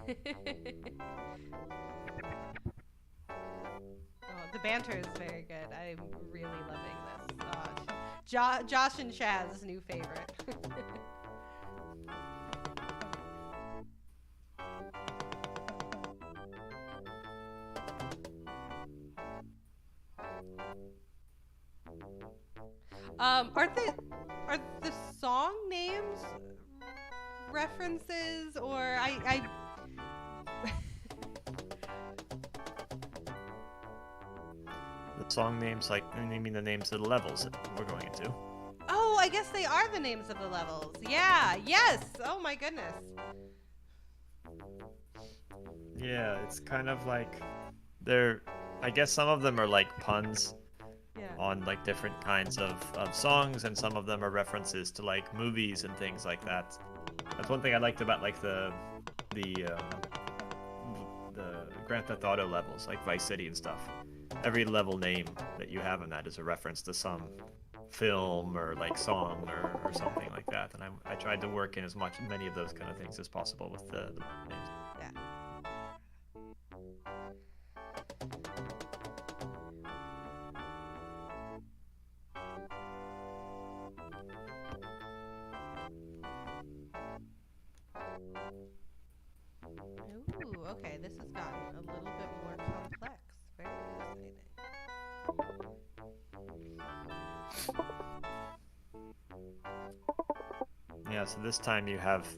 S1: Oh, the banter is very good. I'm really loving this. Josh and Chaz's new favorite. Are the song names references, or I
S2: The song names, like, you mean the names of the levels that we're going into?
S1: Oh, I guess they are the names of the levels. Yeah, yes. Oh my goodness.
S2: Yeah, it's kind of like I guess some of them are like puns on like different kinds of songs, and some of them are references to like movies and things like that. That's one thing I liked about like the Grand Theft Auto levels, like Vice City and stuff. Every level name that you have in that is a reference to some film or like song or something like that. And I tried to work in many of those kind of things as possible with the names.
S1: Yeah. Ooh, okay, this has gotten a little bit more complex. Very exciting.
S2: Yeah, so this time you have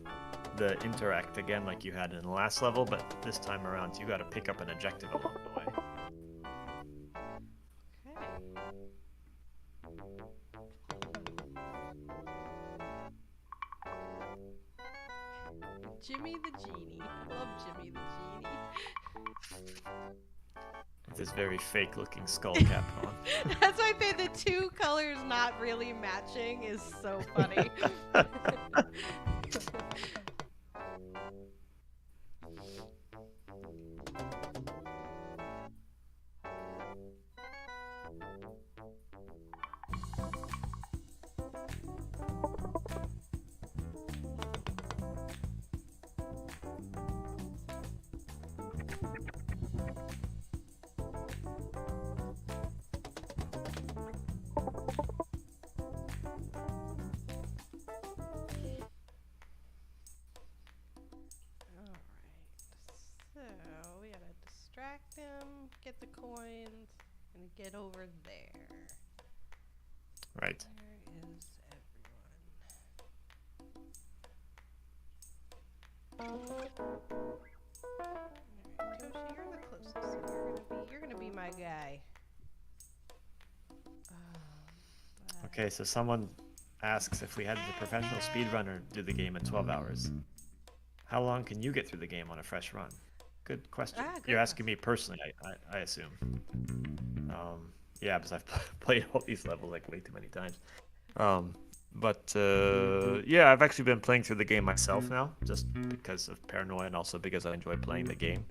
S2: the interact again like you had in the last level, but this time around you got to pick up an objective along the way.
S1: Jimmy the Genie. I love Jimmy the Genie.
S2: With this very fake looking skull cap on.
S1: That's why I think the two colors not really matching is so funny. gonna get over there.
S2: Right.
S1: Where is everyone? Alright, Toshi, you're the closest, so you're gonna be my guy.
S2: Okay, so someone asks if we had the professional speedrunner do the game in 12 hours. How long can you get through the game on a fresh run? Good question. You're asking me personally, I assume. Yeah, because I've played all these levels like way too many times. Yeah, I've actually been playing through the game myself now, just because of paranoia and also because I enjoy playing the game.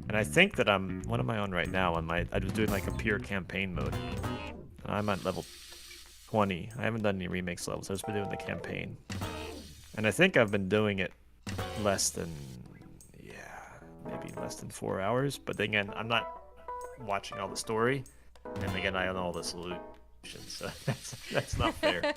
S2: And I think that what am I on right now? I was doing like a pure campaign mode. I'm at level 20. I haven't done any remakes levels. I've just been doing the campaign. And I think I've been doing it maybe less than 4 hours. But then again, I'm not watching all the story. And again, I don't know all the solutions, so that's not fair.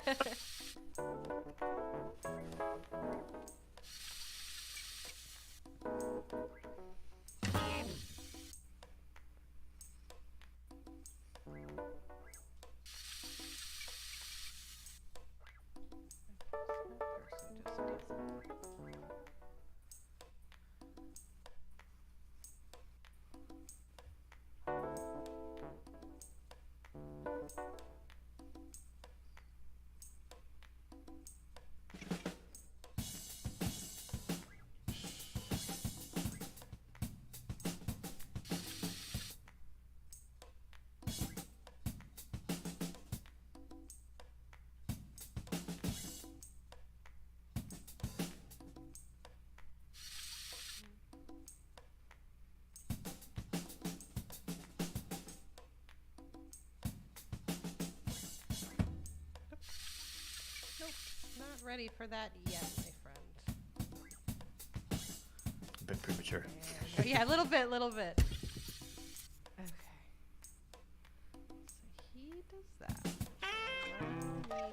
S1: Not ready for that yet, my friend.
S2: A bit premature.
S1: Yeah, a little bit. Okay. So he does that. I need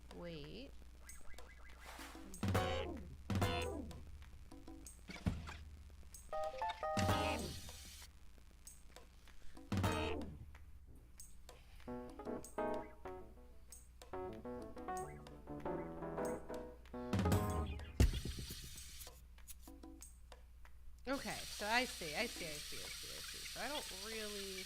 S1: to wait. Okay, so I see. So I don't really...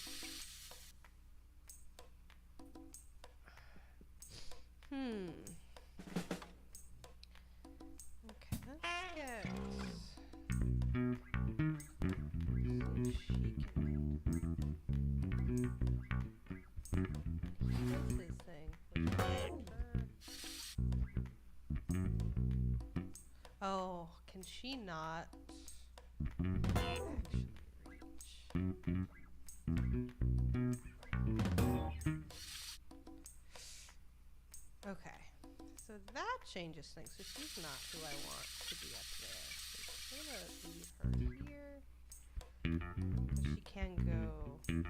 S1: Okay, let's get... What's this thing? Oh, can she not... Okay, so that changes things. So she's not who I want to be up there. So I'm gonna leave her here. So she can go through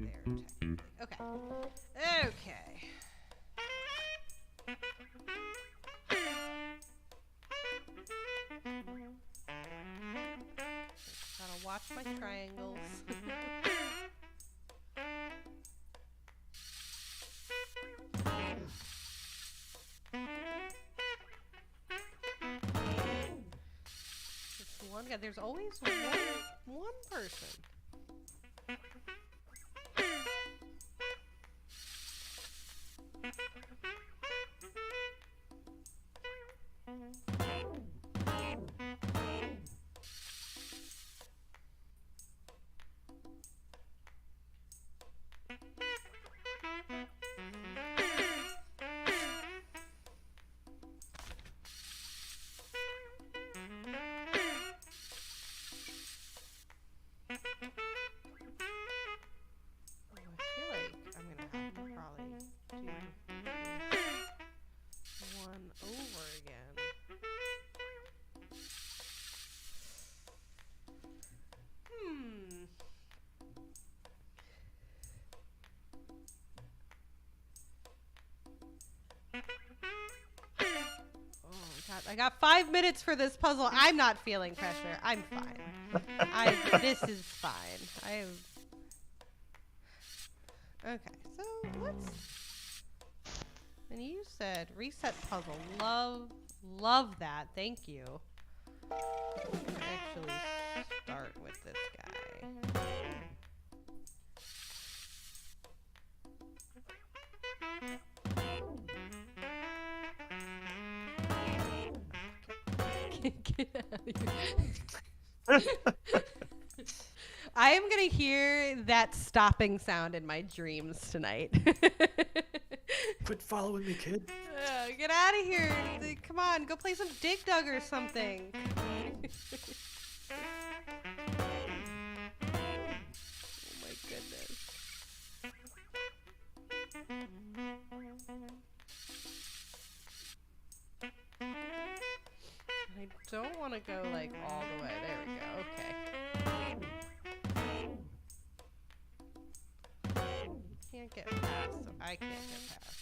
S1: there technically. Okay. Gotta watch my triangles. Just one guy. There's always one person. I got 5 minutes for this puzzle. I'm not feeling pressure. I'm fine. This is fine. Okay, so let's. And you said reset puzzle. Love that. Thank you. I'm gonna actually start with this guy. Get out of here. I am gonna hear that stopping sound in my dreams tonight.
S2: Quit following me, kid.
S1: Get out of here. Come on, go play some Dig Dug or something. Oh my goodness. I don't want to go like all the way. There we go. Okay. Can't get past, so I can't get past.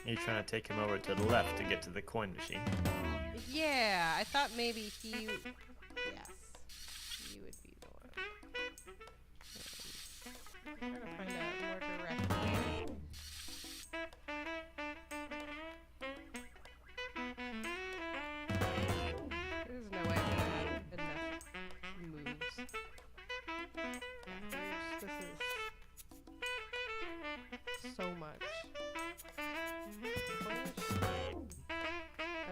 S2: You're trying to take him over to the left to get to the coin machine.
S1: Yeah, I thought maybe he. Yes, he would be the one. I'm trying to find a more direct way. There's no way I'm gonna have enough moves. This is so much.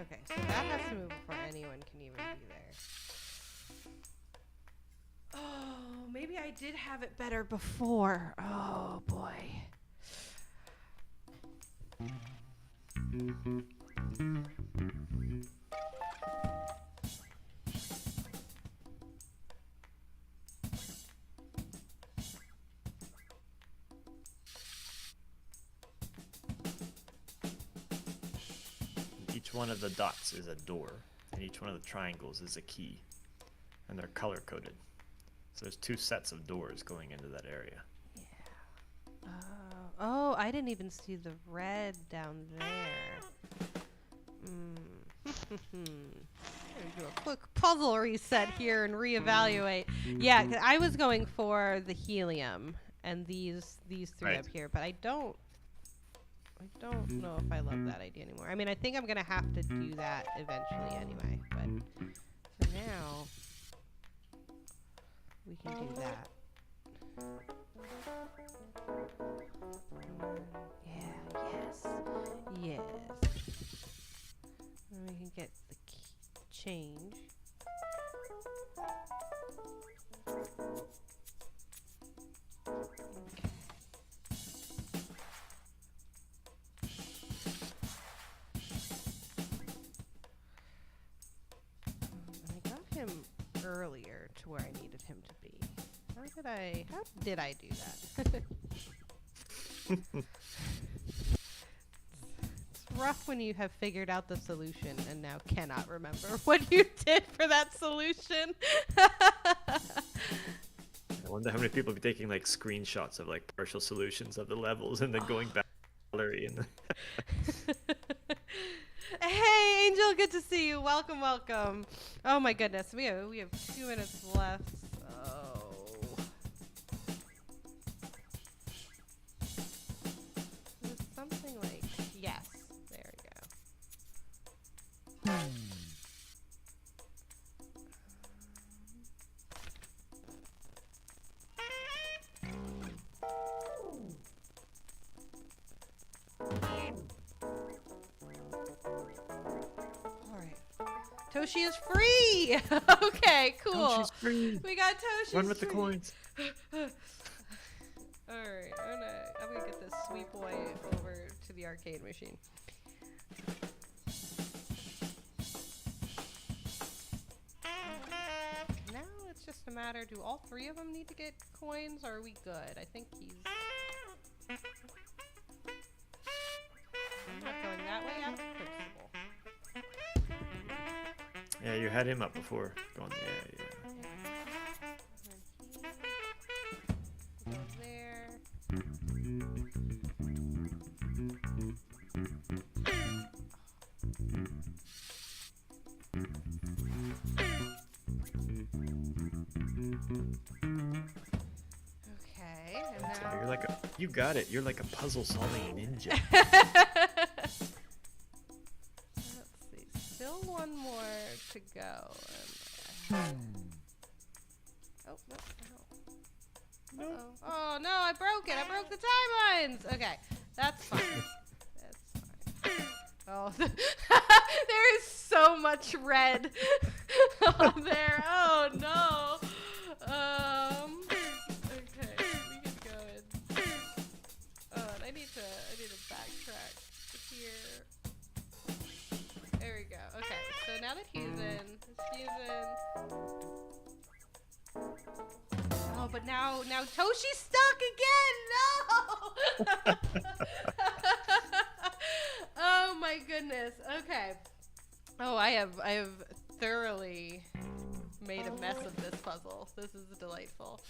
S1: Okay, so that has to move before anyone can even be there. Oh, maybe I did have it better before. Oh boy.
S2: Each one of the dots is a door, and each one of the triangles is a key, and they're color coded. So there's 2 sets of doors going into that area.
S1: Yeah. Oh, I didn't even see the red down there. Do a quick puzzle reset here and reevaluate. Yeah, 'cause I was going for the helium and these 3 up here, but I don't know if I love that idea anymore. I mean, I think I'm gonna have to do that eventually anyway, but for now we can do that. Yeah, yes. And we can get the change. Okay. I got him earlier to where I needed him to be. How did I do that? It's rough when you have figured out the solution and now cannot remember what you did for that solution.
S2: I wonder how many people be taking like screenshots of like partial solutions of the levels and then going back to the gallery and
S1: Hey, Angel, good to see you. Welcome, welcome. Oh my goodness, we have 2 minutes left. Oh. There's something like yes. There we go. Toshi is free! Okay, cool.
S2: Toshi's free.
S1: We got Toshi.
S2: Run with the coins.
S1: Alright, I'm gonna get this sweet boy over to the arcade machine. Now it's just a matter, do all 3 of them need to get coins, or are we good? I think he's... I'm not going that way out of principle.
S2: Yeah, you had him up before. Going there, yeah.
S1: There. Okay, and
S2: So
S1: now...
S2: you're like you got it. You're like a puzzle-solving ninja.
S1: Let's see, still one more to go. Oh, no, no. Uh-oh. Oh, no, I broke it. I broke the timelines. Okay, that's fine. That's fine. Oh, there is so much red on there. Oh, no. Okay, we can go in. And I need to backtrack here. There we go. Okay, so now that he's in, oh, but now Toshi's stuck again. No. Oh my goodness. Okay. Oh, I have thoroughly made a mess of this puzzle. This is delightful.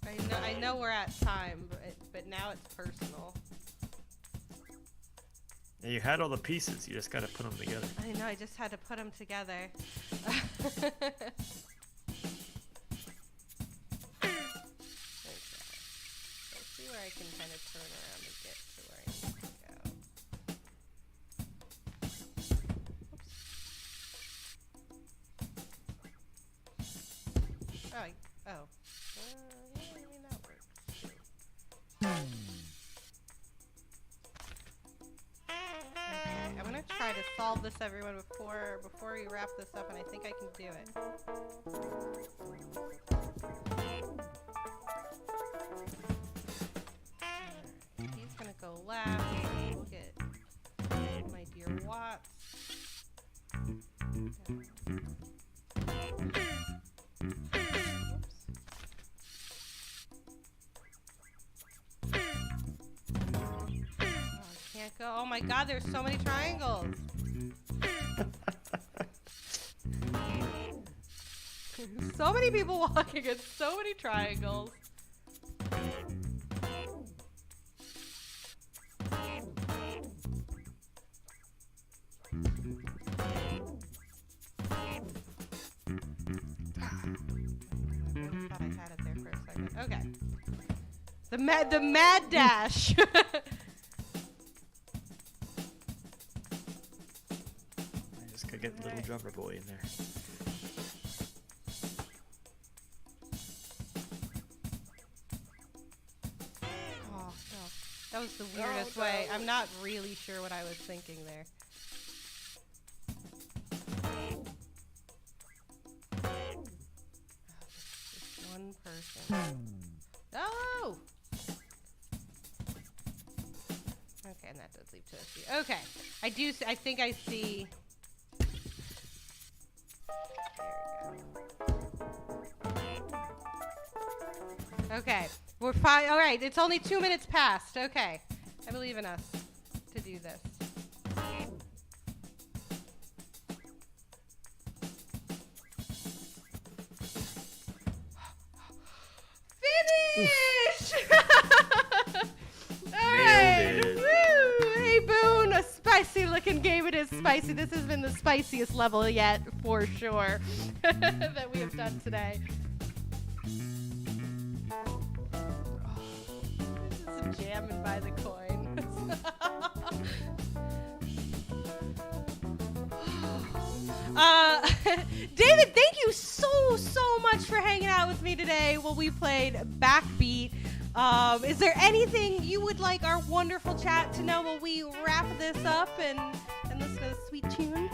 S1: Okay. I know we're at time, but now it's personal.
S2: Yeah, you had all the pieces. You just got to put them together.
S1: I know. I just had to put them together. Okay. Let's see where I can kind of turn around and get to where I need to go. Oops. Oh. Yeah, maybe that works. Okay, I'm gonna try to solve this, everyone, before we wrap this up, and I think I can do it. He's gonna go last. Get my dear Watts. Can't go. Oh my god, there's so many triangles. So many people walking and so many triangles. I thought I had it there for a second. Okay. The mad dash.
S2: Get the little drummer boy in there.
S1: Oh, no. That was the weirdest way. I'm not really sure what I was thinking there. Just one person. Oh! Okay, and that does leave Toshi. Okay. I think I see... Okay, we're fine. All right, it's only 2 minutes past. Okay, I believe in us to do this. Finish! All right. Woo! Hey, Boone, a spicy looking game. It is spicy. This has been the spiciest level yet, for sure, that we have done today. Jamming by the coin. David, thank you so much for hanging out with me today while we played Backbeat. Is there anything you would like our wonderful chat to know while we wrap this up and listen to the sweet tune?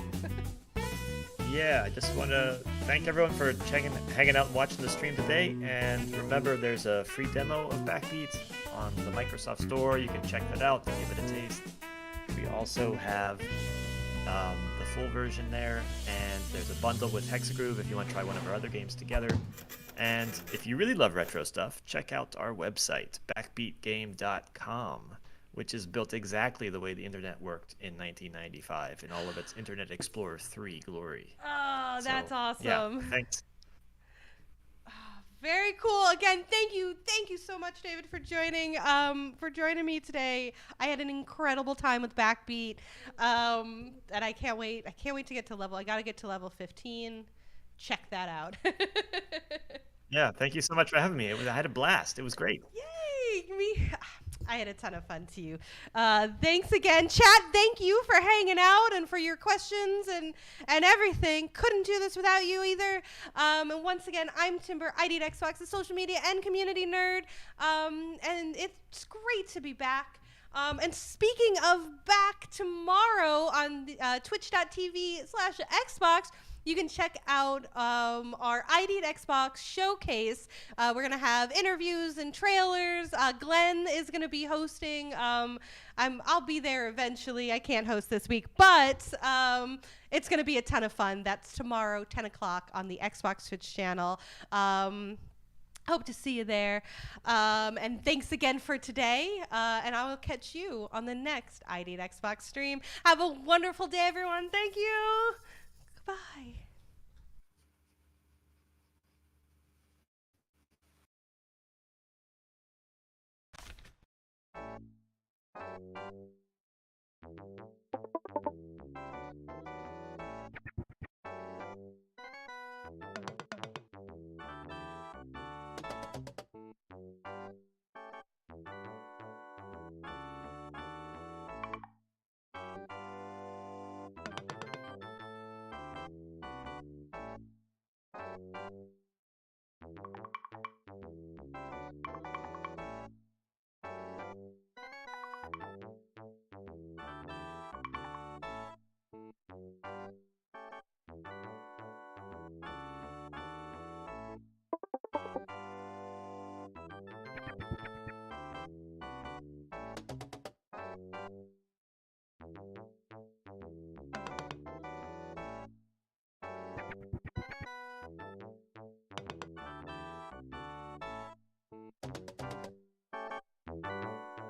S2: Yeah, I just want to thank everyone for hanging out and watching the stream today. And remember, there's a free demo of Backbeat on the Microsoft Store. You can check that out and give it a taste. We also have the full version there, and there's a bundle with Hexagroove if you want to try one of our other games together. And if you really love retro stuff, check out our website, backbeatgame.com, which is built exactly the way the internet worked in 1995 in all of its Internet Explorer 3 glory.
S1: Oh, that's awesome.
S2: Yeah, thanks.
S1: Very cool. Again, thank you so much, David, for joining me today. I had an incredible time with Backbeat, and I can't wait. I can't wait to get to level. I got to get to level 15. Check that out.
S2: Yeah, thank you so much for having me. I had a blast. It was great.
S1: Yay! I had a ton of fun too. Thanks again, chat. Thank you for hanging out and for your questions and everything. Couldn't do this without you either. And once again, I'm Timber. I need Xbox, a social media and community nerd. And it's great to be back. And speaking of back, tomorrow on twitch.tv/Xbox, you can check out our ID at Xbox showcase. We're going to have interviews and trailers. Glenn is going to be hosting. I'll be there eventually. I can't host this week, but it's going to be a ton of fun. That's tomorrow, 10 o'clock on the Xbox Twitch channel. Hope to see you there. And thanks again for today. And I will catch you on the next ID at Xbox stream. Have a wonderful day, everyone. Thank you. Goodbye.